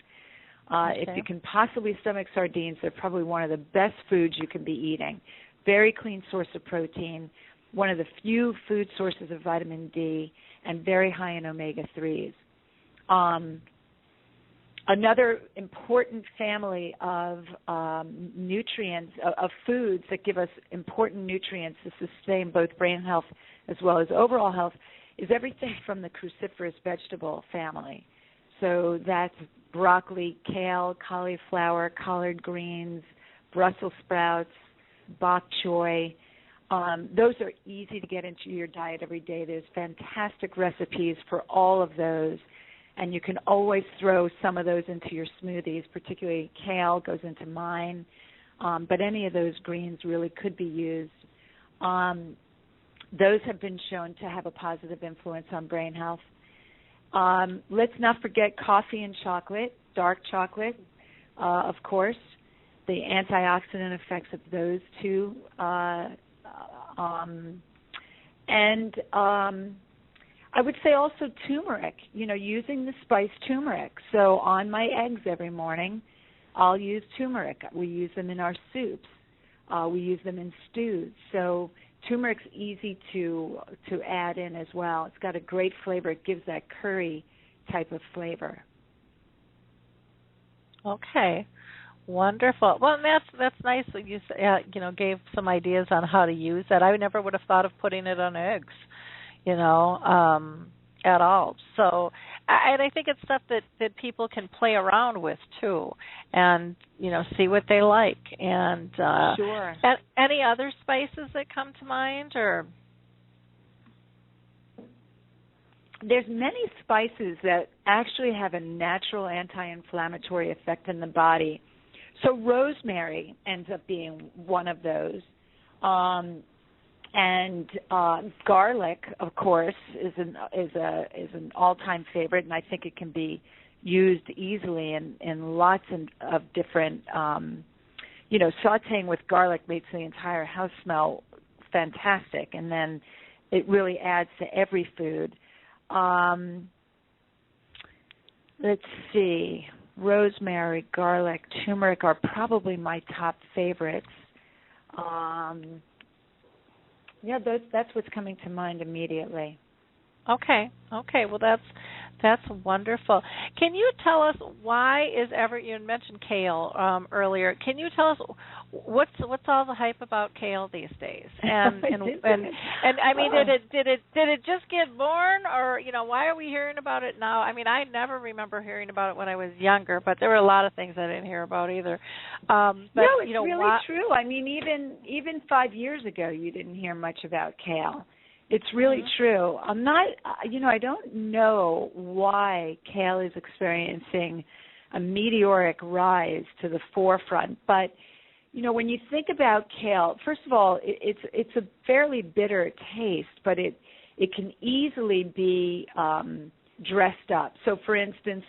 If you can possibly stomach sardines, they're probably one of the best foods you can be eating. Very clean source of protein, one of the few food sources of vitamin D, and very high in omega-3s. Another important family of nutrients, of foods that give us important nutrients to sustain both brain health as well as overall health, is everything from the cruciferous vegetable family. So that's broccoli, kale, cauliflower, collard greens, Brussels sprouts, bok choy. Those are easy to get into your diet every day. There's fantastic recipes for all of those. And you can always throw some of those into your smoothies, particularly kale goes into mine. But any of those greens really could be used. Those have been shown to have a positive influence on brain health. Let's not forget coffee and chocolate, dark chocolate, of course, the antioxidant effects of those two. I would say also turmeric, using the spice turmeric. So on my eggs every morning, I'll use turmeric. We use them in our soups. We use them in stews. So turmeric's easy to add in as well. It's got a great flavor. It gives that curry type of flavor. Okay. Wonderful. Well, that's nice that you gave some ideas on how to use that. I never would have thought of putting it on eggs, at all. So, and I think it's stuff that people can play around with too, and see what they like. And sure. Any other spices that come to mind, or? There's many spices that actually have a natural anti-inflammatory effect in the body. So rosemary ends up being one of those. And garlic, of course, is an all-time favorite, and I think it can be used easily in lots of different. Sautéing with garlic makes the entire house smell fantastic, and then it really adds to every food. Let's see, rosemary, garlic, turmeric are probably my top favorites. Yeah, that's what's coming to mind immediately. Okay. Well, that's wonderful. Can you tell us why you mentioned kale earlier? Can you tell us what's all the hype about kale these days? And I mean, did it just get born, or why are we hearing about it now? I mean, I never remember hearing about it when I was younger, but there were a lot of things I didn't hear about either. But, no, it's really true. I mean, even 5 years ago, you didn't hear much about kale. It's really true. I don't know why kale is experiencing a meteoric rise to the forefront, but when you think about kale, first of all, it's a fairly bitter taste, but it can easily be dressed up. So, for instance,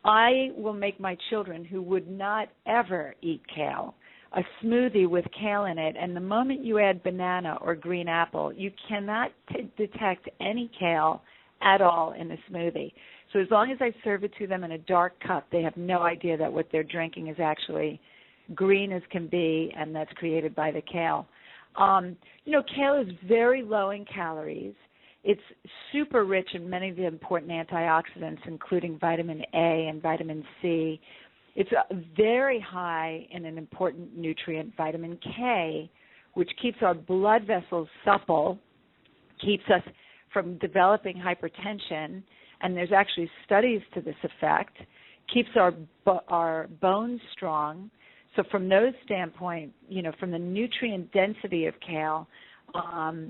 I will make my children who would not ever eat kale a smoothie with kale in it, and the moment you add banana or green apple, you cannot detect any kale at all in the smoothie. So as long as I serve it to them in a dark cup, they have no idea that what they're drinking is actually green as can be, and that's created by the kale. Kale is very low in calories. It's super rich in many of the important antioxidants, including vitamin A and vitamin C. It's very high in an important nutrient, vitamin K, which keeps our blood vessels supple, keeps us from developing hypertension, and there's actually studies to this effect, keeps our bones strong. So from those standpoint, from the nutrient density of kale,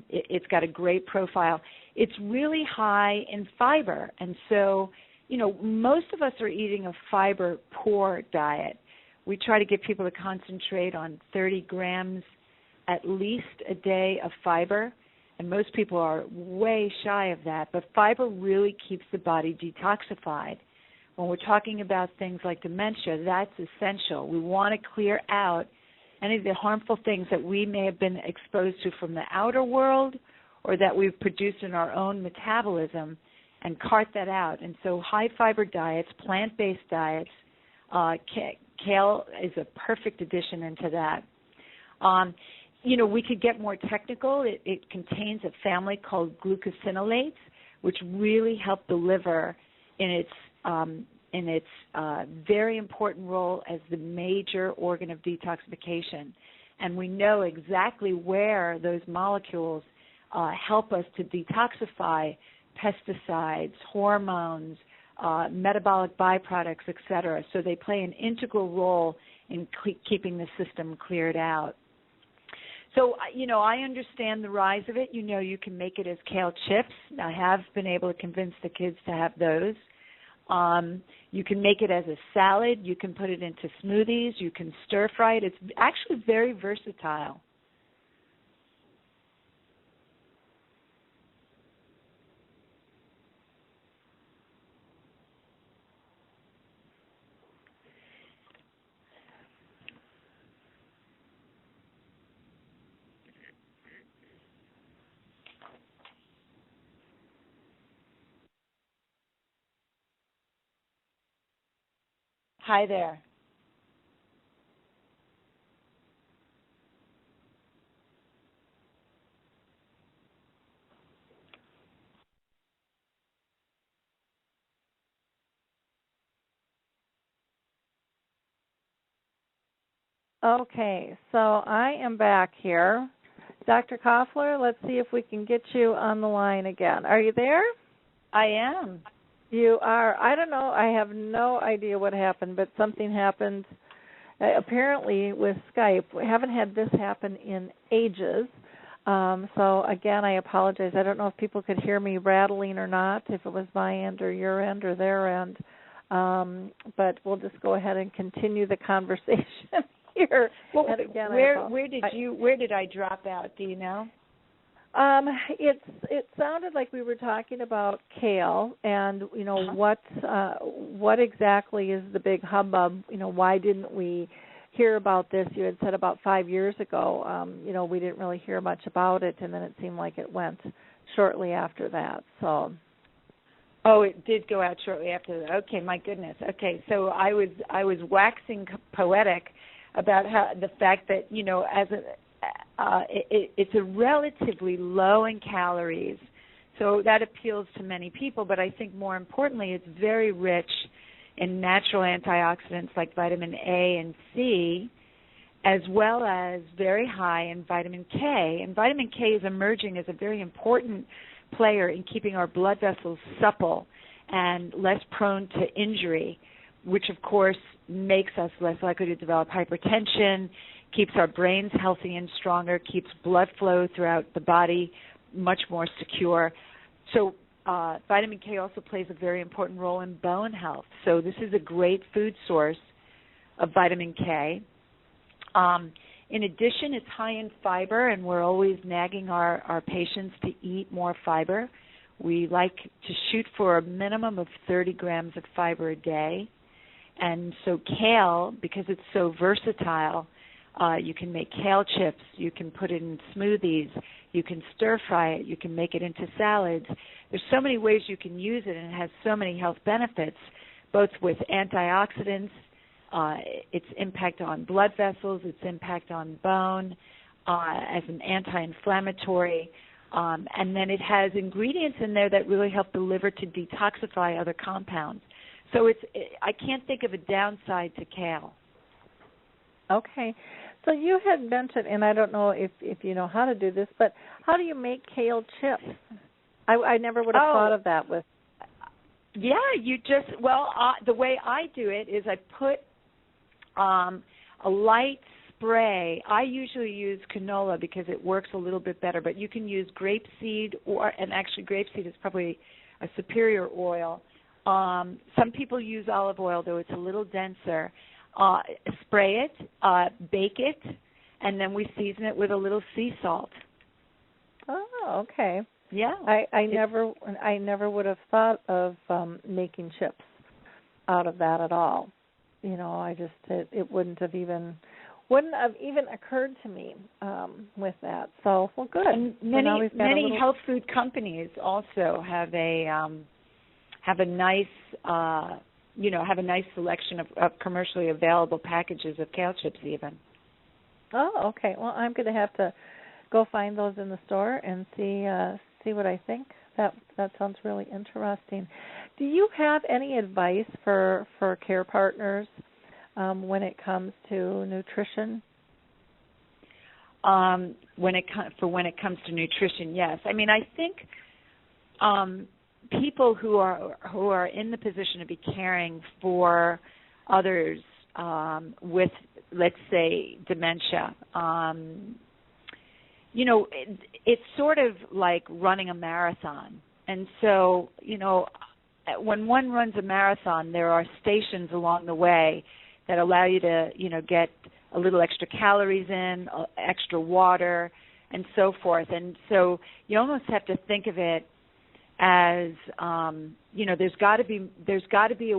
it's got a great profile. It's really high in fiber, and so most of us are eating a fiber-poor diet. we try to get people to concentrate on 30 grams at least a day of fiber, and most people are way shy of that. But fiber really keeps the body detoxified. When we're talking about things like dementia, that's essential. We want to clear out any of the harmful things that we may have been exposed to from the outer world or that we've produced in our own metabolism and cart that out. And so high-fiber diets, plant-based diets, kale is a perfect addition into that. We could get more technical. It contains a family called glucosinolates, which really help the liver in its very important role as the major organ of detoxification. And we know exactly where those molecules help us to detoxify pesticides, hormones, metabolic byproducts, et cetera. So they play an integral role in keeping the system cleared out. So, I understand the rise of it. You can make it as kale chips. I have been able to convince the kids to have those. You can make it as a salad. You can put it into smoothies. You can stir fry it. It's actually very versatile. Hi there. Okay, so I am back here. Dr. Koffler, let's see if we can get you on the line again. Are you there? I am. You are. I don't know. I have no idea what happened, but something happened apparently with Skype. We haven't had this happen in ages. So, again, I apologize. I don't know if people could hear me rattling or not, if it was my end or your end or their end. But we'll just go ahead and continue the conversation here. Well, and again, where did I drop out? Do you know? It sounded like we were talking about kale and what exactly is the big hubbub? Why didn't we hear about this? You had said about 5 years ago. We didn't really hear much about it, and then it seemed like it went shortly after that. So. Oh, it did go out shortly after that. Okay, my goodness. Okay, so I was waxing poetic about how the fact that it's a relatively low in calories, so that appeals to many people. But I think more importantly, it's very rich in natural antioxidants like vitamin A and C, as well as very high in vitamin K. And vitamin K is emerging as a very important player in keeping our blood vessels supple and less prone to injury, which of course makes us less likely to develop hypertension, keeps our brains healthy and stronger, keeps blood flow throughout the body much more secure. So vitamin K also plays a very important role in bone health. So this is a great food source of vitamin K. In addition, it's high in fiber, and we're always nagging our patients to eat more fiber. We like to shoot for a minimum of 30 grams of fiber a day. And so kale, because it's so versatile, you can make kale chips, you can put it in smoothies, you can stir fry it, you can make it into salads. There's so many ways you can use it, and it has so many health benefits, both with antioxidants, its impact on blood vessels, its impact on bone, as an anti-inflammatory, and then it has ingredients in there that really help the liver to detoxify other compounds. So I can't think of a downside to kale. Okay. So you had mentioned, and I don't know if you know how to do this, but how do you make kale chips? I never would have thought of that with. Yeah, the way I do it is I put a light spray. I usually use canola because it works a little bit better, but you can use grapeseed, and actually grapeseed is probably a superior oil. Some people use olive oil, though it's a little denser. spray it, bake it, and then we season it with a little sea salt. Oh, okay. Yeah. I never would have thought of making chips out of that at all. You know, it wouldn't have even occurred to me with that. So, well, good. And many health food companies also have a nice have a nice selection of commercially available packages of kale chips even. Oh, okay. Well, I'm going to have to go find those in the store and see what I think. That sounds really interesting. Do you have any advice for care partners when it comes to nutrition? When it comes to nutrition, yes. I mean, I think people who are in the position to be caring for others with, let's say, dementia, it's sort of like running a marathon. And so, when one runs a marathon, there are stations along the way that allow you to, get a little extra calories in, extra water, and so forth. And so you almost have to think of it as, there's got to be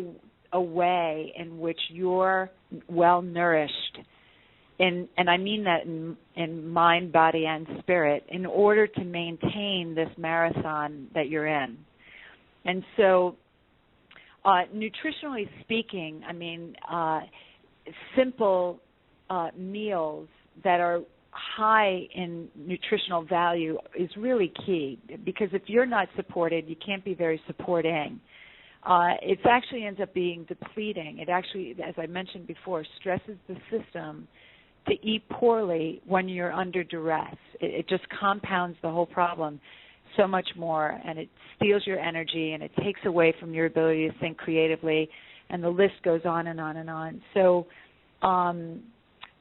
a way in which you're well nourished, and I mean that in mind, body, and spirit, in order to maintain this marathon that you're in. And so, nutritionally speaking, I mean, simple meals that are high in nutritional value is really key, because if you're not supported, you can't be very supporting. It actually ends up being depleting. It actually, as I mentioned before, stresses the system to eat poorly when you're under duress. It just compounds the whole problem so much more, and it steals your energy, and it takes away from your ability to think creatively, and the list goes on and on and on. So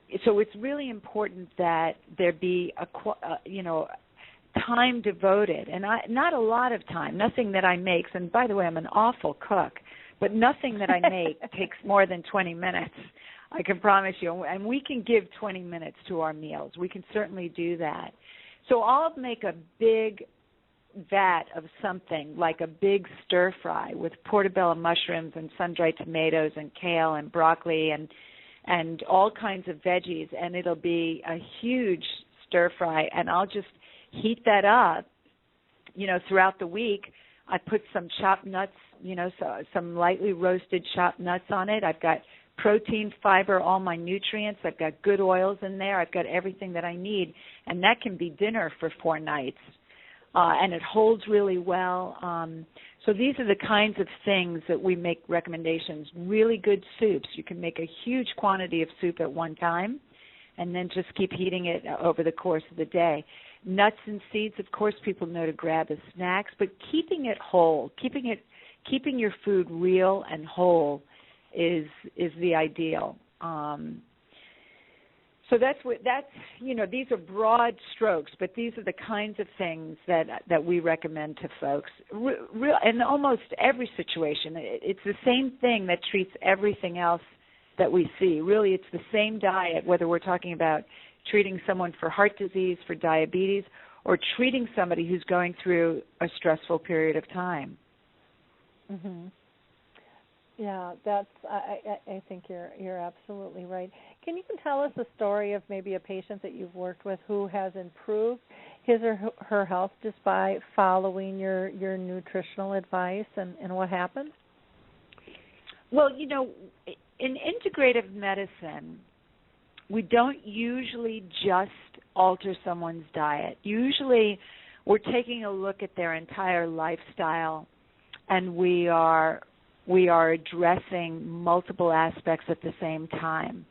it's really important that there be time devoted, and not a lot of time. Nothing that I make, and by the way, I'm an awful cook, but nothing that I make takes more than 20 minutes. I can promise you, and we can give 20 minutes to our meals. We can certainly do that. So I'll make a big vat of something, like a big stir fry with portobello mushrooms and sun-dried tomatoes and kale and broccoli and all kinds of veggies, and it'll be a huge stir fry, and I'll just heat that up, throughout the week. I put some chopped nuts, some lightly roasted chopped nuts on it. I've got protein, fiber, all my nutrients. I've got good oils in there. I've got everything that I need, and that can be dinner for 4 nights. And it holds really well. So these are the kinds of things that we make recommendations. Really good soups. You can make a huge quantity of soup at one time and then just keep heating it over the course of the day. Nuts and seeds, of course, people know to grab as snacks, but keeping it whole, keeping your food real and whole is the ideal. So these are broad strokes, but these are the kinds of things that we recommend to folks. In almost every situation, it's the same thing that treats everything else that we see. Really, it's the same diet, whether we're talking about treating someone for heart disease, for diabetes, or treating somebody who's going through a stressful period of time. Mm-hmm. Yeah, I think you're absolutely right. Can you tell us a story of maybe a patient that you've worked with who has improved his or her health just by following your nutritional advice, and what happened? Well, in integrative medicine, we don't usually just alter someone's diet. Usually we're taking a look at their entire lifestyle, and we are addressing multiple aspects at the same time.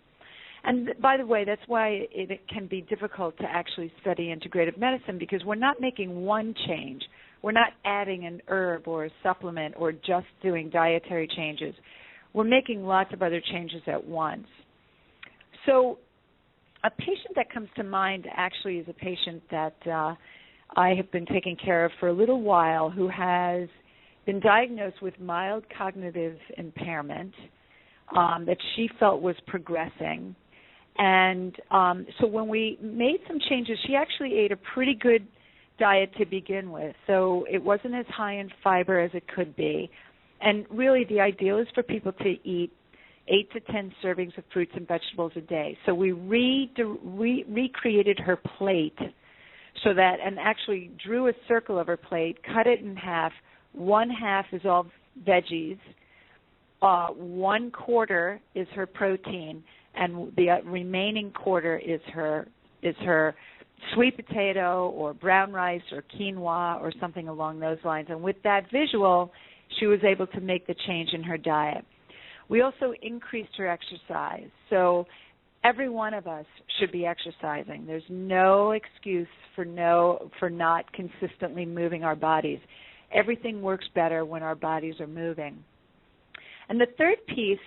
And by the way, that's why it can be difficult to actually study integrative medicine, because we're not making one change. We're not adding an herb or a supplement or just doing dietary changes. We're making lots of other changes at once. So a patient that comes to mind actually is a patient that I have been taking care of for a little while, who has been diagnosed with mild cognitive impairment, that she felt was progressing. And so when we made some changes, she actually ate a pretty good diet to begin with. So it wasn't as high in fiber as it could be. And really the ideal is for people to eat 8 to 10 servings of fruits and vegetables a day. So we recreated her plate so that, and actually drew a circle of her plate, cut it in half. One half is all veggies. 1/4 is her protein, and the remaining quarter is her sweet potato or brown rice or quinoa or something along those lines. And with that visual, she was able to make the change in her diet. We also increased her exercise. So every one of us should be exercising. There's no excuse for not consistently moving our bodies. Everything works better when our bodies are moving. And the third piece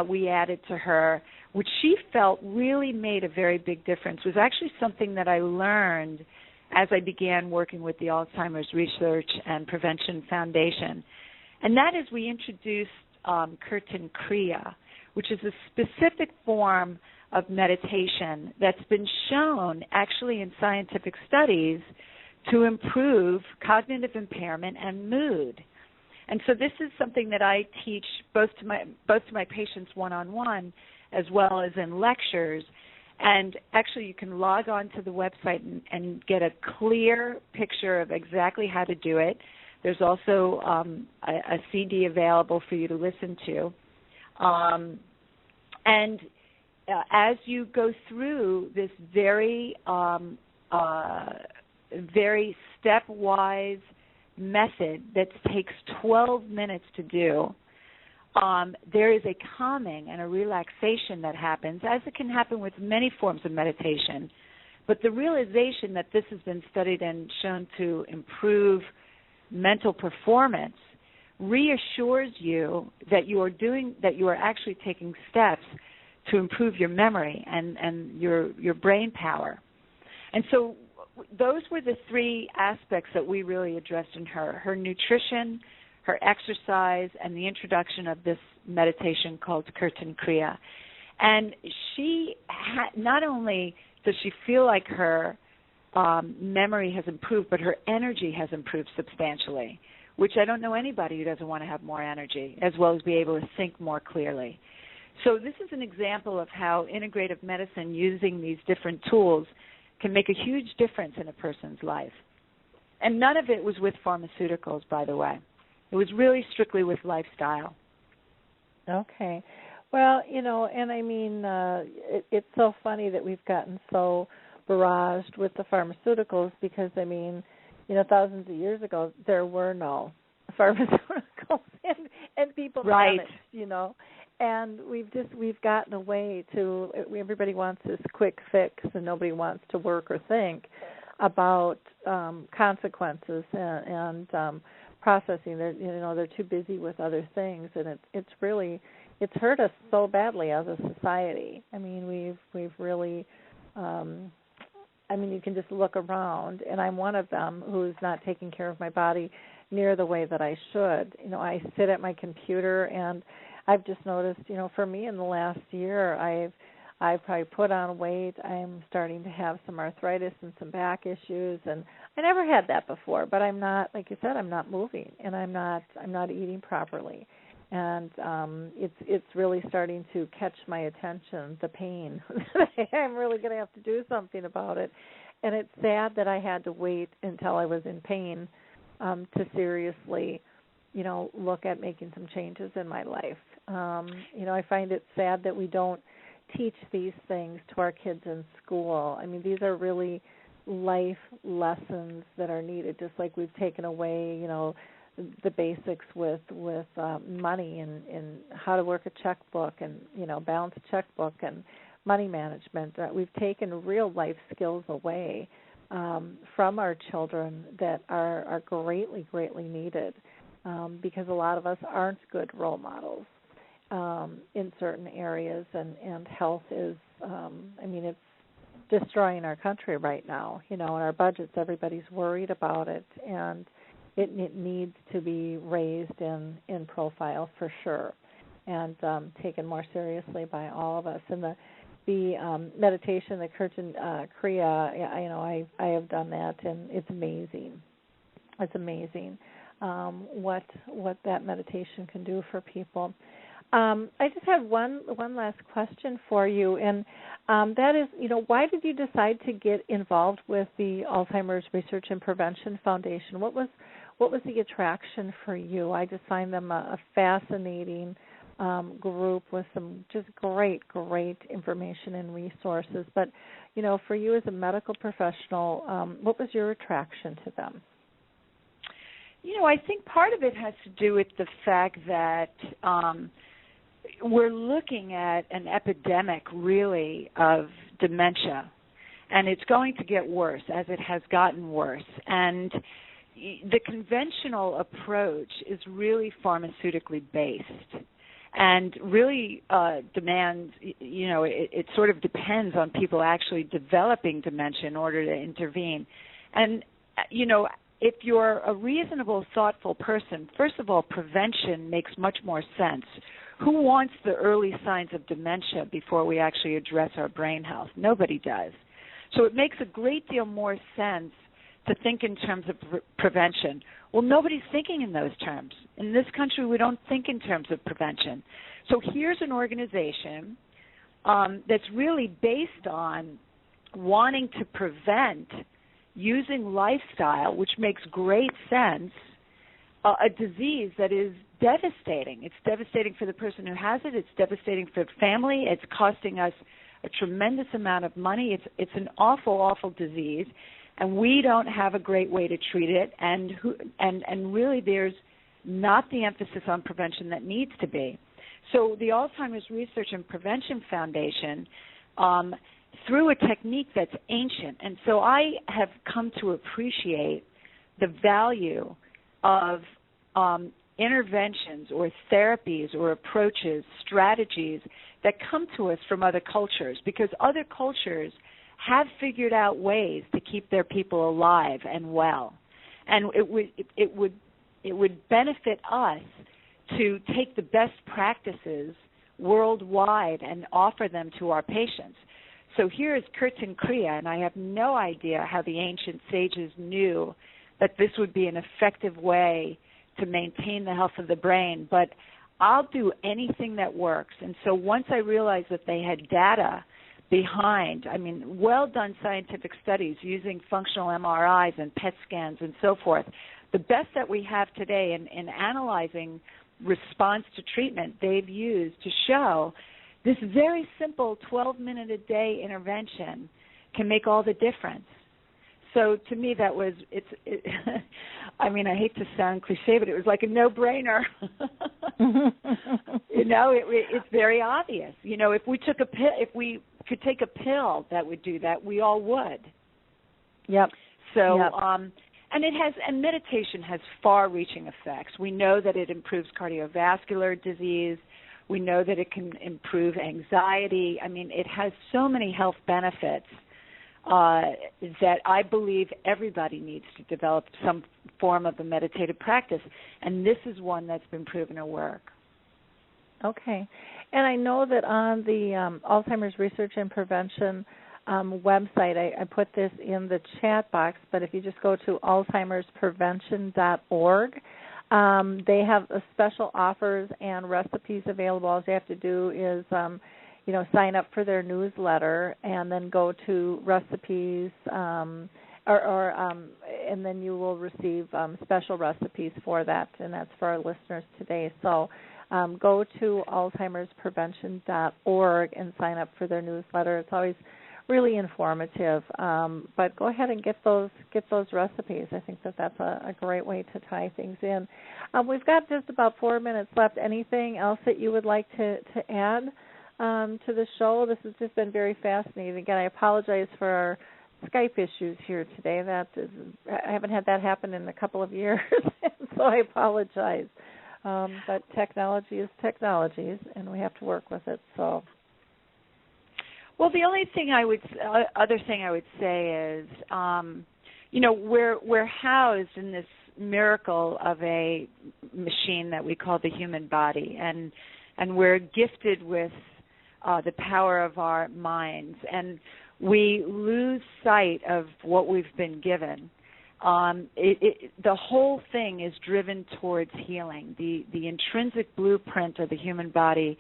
we added to her, which she felt really made a very big difference, was actually something that I learned as I began working with the Alzheimer's Research and Prevention Foundation. And that is we introduced Kirtan Kriya, which is a specific form of meditation that's been shown actually in scientific studies to improve cognitive impairment and mood. And so this is something that I teach both to my patients one-on-one as well as in lectures. And actually you can log on to the website and get a clear picture of exactly how to do it. There's also a CD available for you to listen to. And as you go through this very stepwise method that takes 12 minutes to do, there is a calming and a relaxation that happens, as it can happen with many forms of meditation. But the realization that this has been studied and shown to improve mental performance reassures you that you are actually taking steps to improve your memory and your brain power. And so those were the three aspects that we really addressed in her nutrition, her exercise, and the introduction of this meditation called Kirtan Kriya. And she not only does she feel like her memory has improved, but her energy has improved substantially, which I don't know anybody who doesn't want to have more energy, as well as be able to think more clearly. So this is an example of how integrative medicine, using these different tools, can make a huge difference in a person's life. And none of it was with pharmaceuticals, by the way. It was really strictly with lifestyle. Okay. Well, and I mean, it's so funny that we've gotten so barraged with the pharmaceuticals because, I mean, thousands of years ago, there were no pharmaceuticals and people managed, And we've gotten away to, everybody wants this quick fix and nobody wants to work or think about consequences and processing. They're too busy with other things, and it's hurt us so badly as a society. I mean, we've really, you can just look around, and I'm one of them who's not taking care of my body near the way that I should. I sit at my computer, and I've just noticed, for me in the last year, I've probably put on weight. I'm starting to have some arthritis and some back issues, and I never had that before. But I'm not, like you said, I'm not moving, and I'm not eating properly, and it's really starting to catch my attention. The pain. I'm really going to have to do something about it, and it's sad that I had to wait until I was in pain to seriously, look at making some changes in my life. I find it sad that we don't teach these things to our kids in school. I mean, these are really life lessons that are needed, just like we've taken away, the basics with money and how to work a checkbook and, balance a checkbook and money management. We've taken real life skills away from our children that are greatly, greatly needed because a lot of us aren't good role models in certain areas, and health is, it's destroying our country right now. In our budgets, everybody's worried about it, and it needs to be raised in profile for sure. and taken more seriously by all of us. And the meditation, the Kirtan Kriya, I have done that, and it's amazing. It's amazing what that meditation can do for people. I just have one last question for you, and that is, why did you decide to get involved with the Alzheimer's Research and Prevention Foundation? What was the attraction for you? I just find them a fascinating group with some just great information and resources. But, for you as a medical professional, what was your attraction to them? I think part of it has to do with the fact that we're looking at an epidemic, really, of dementia, and it's going to get worse as it has gotten worse. And the conventional approach is really pharmaceutically based and really demands, it sort of depends on people actually developing dementia in order to intervene. And, if you're a reasonable, thoughtful person, first of all, prevention makes much more sense. Who wants the early signs of dementia before we actually address our brain health? Nobody does. So it makes a great deal more sense to think in terms of prevention. Well, nobody's thinking in those terms. In this country, we don't think in terms of prevention. So here's an organization that's really based on wanting to prevent using lifestyle, which makes great sense, a disease that is devastating. It's devastating for the person who has it. It's devastating for the family. It's costing us a tremendous amount of money. It's an awful disease, and we don't have a great way to treat it. And really, there's not the emphasis on prevention that needs to be. So the Alzheimer's Research and Prevention Foundation, through a technique that's ancient, and so I have come to appreciate the value of interventions or therapies or approaches, strategies that come to us from other cultures, because other cultures have figured out ways to keep their people alive and well. And it would benefit us to take the best practices worldwide and offer them to our patients. So here is Kirtan Kriya, and I have no idea how the ancient sages knew that this would be an effective way to maintain the health of the brain, but I'll do anything that works. And so once I realized that they had data behind, well-done scientific studies using functional MRIs and PET scans and so forth, the best that we have today in analyzing response to treatment they've used to show this very simple 12-minute-a-day intervention can make all the difference. So to me, that was, I hate to sound cliche, but it was like a no-brainer. It's very obvious. If we could take a pill that would do that, we all would. Yep. So, yep. And meditation has far-reaching effects. We know that it improves cardiovascular disease. We know that it can improve anxiety. It has so many health benefits that I believe everybody needs to develop some form of a meditative practice, and this is one that's been proven to work. Okay. And I know that on the Alzheimer's Research and Prevention website, I put this in the chat box, but if you just go to alzheimersprevention.org, they have special offers and recipes available. All you have to do is sign up for their newsletter and then go to recipes, and then you will receive special recipes for that, and that's for our listeners today. So go to alzheimersprevention.org and sign up for their newsletter. It's always really informative, but go ahead and get those recipes. I think that's a great way to tie things in. We've got just about 4 minutes left. Anything else that you would like to add to the show? This has just been very fascinating. Again, I apologize for our Skype issues here today. I haven't had that happen in a couple of years, so I apologize. But technology is technology, and we have to work with it. So. Well, the only thing other thing I would say is, we're housed in this miracle of a machine that we call the human body, and and we're gifted with the power of our minds, and we lose sight of what we've been given. The whole thing is driven towards healing. The intrinsic blueprint of the human body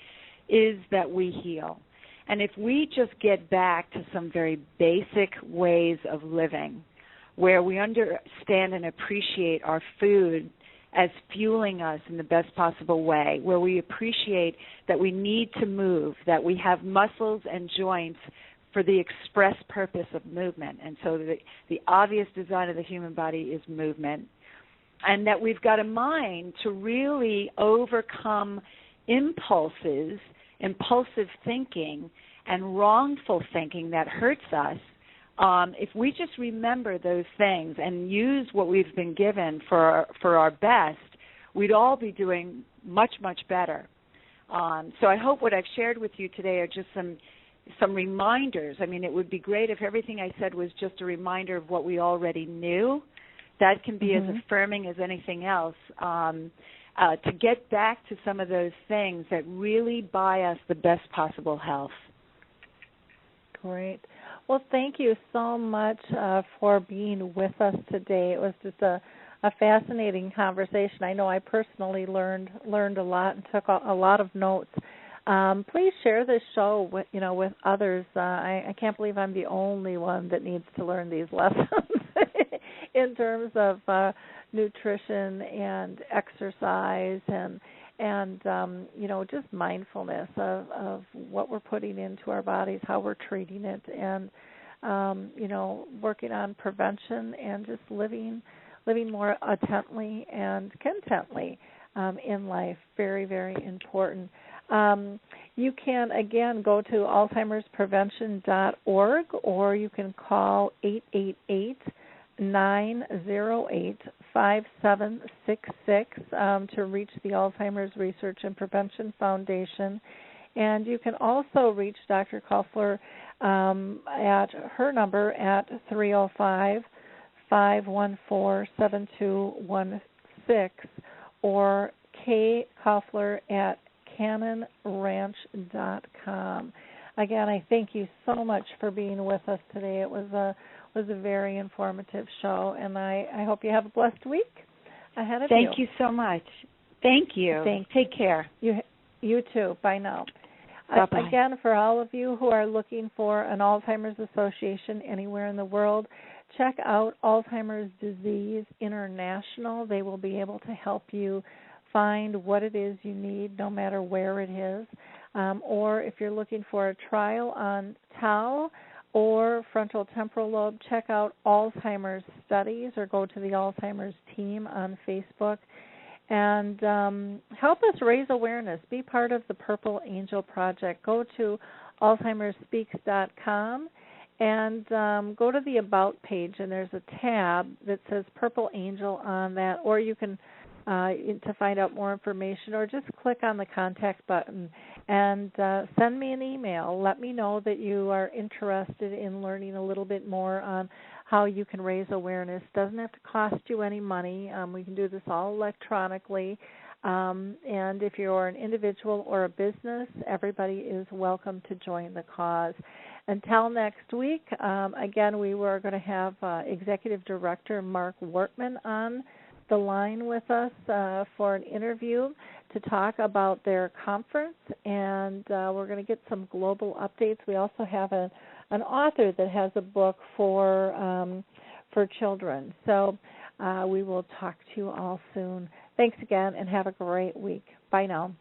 is that we heal. And if we just get back to some very basic ways of living, where we understand and appreciate our food as fueling us in the best possible way, where we appreciate that we need to move, that we have muscles and joints for the express purpose of movement. And so the obvious design of the human body is movement. And that we've got a mind to really overcome impulsive thinking and wrongful thinking that hurts us. If we just remember those things and use what we've been given for our best, we'd all be doing much, much better. So I hope what I've shared with you today are just some reminders. I mean, it would be great if everything I said was just a reminder of what we already knew. That can be as affirming as anything else. To get back to some of those things that really buy us the best possible health. Great. Well, thank you so much for being with us today. It was just a fascinating conversation. I know I personally learned a lot and took a lot of notes. Please share this show with others. I can't believe I'm the only one that needs to learn these lessons in terms of nutrition and exercise and just mindfulness of what we're putting into our bodies, how we're treating it, and working on prevention and just living more attently and contently in life. Very, very important. You can, again, go to alzheimersprevention.org, or you can call 888-908-5766 to reach the Alzheimer's Research and Prevention Foundation. And you can also reach Dr. Koffler at her number at 305-514-7216 or kkoffler at cannonranch.com. Again, I thank you so much for being with us today. It was a very informative show, and I hope you have a blessed week ahead of you. Thank you so much. Thank you. Take care. You too. Bye now. Bye-bye. Again, for all of you who are looking for an Alzheimer's Association anywhere in the world, check out Alzheimer's Disease International. They will be able to help you find what it is you need, no matter where it is. Or if you're looking for a trial on tau or frontal temporal lobe, check out Alzheimer's Studies or go to the Alzheimer's team on Facebook. And help us raise awareness. Be part of the Purple Angel Project. Go to alzheimersspeaks.com and go to the About page, and there's a tab that says Purple Angel on that, or you can to find out more information, or just click on the contact button and send me an email. Let me know that you are interested in learning a little bit more on how you can raise awareness. Doesn't have to cost you any money. We can do this all electronically. And if you're an individual or a business, everybody is welcome to join the cause. Until next week, again, we were going to have Executive Director Mark Wortman on the line with us for an interview to talk about their conference, and we're going to get some global updates. We also have an author that has a book for children. So we will talk to you all soon. Thanks again, and have a great week. Bye now.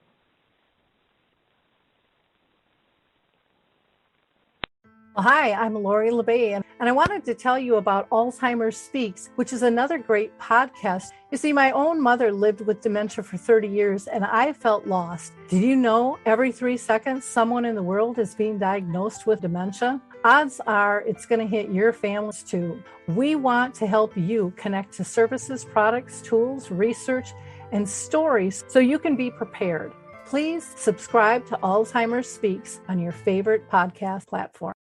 Well, hi, I'm Lori LeBay, and I wanted to tell you about Alzheimer's Speaks, which is another great podcast. You see, my own mother lived with dementia for 30 years, and I felt lost. Did you know every 3 seconds someone in the world is being diagnosed with dementia? Odds are it's going to hit your families too. We want to help you connect to services, products, tools, research, and stories so you can be prepared. Please subscribe to Alzheimer's Speaks on your favorite podcast platform.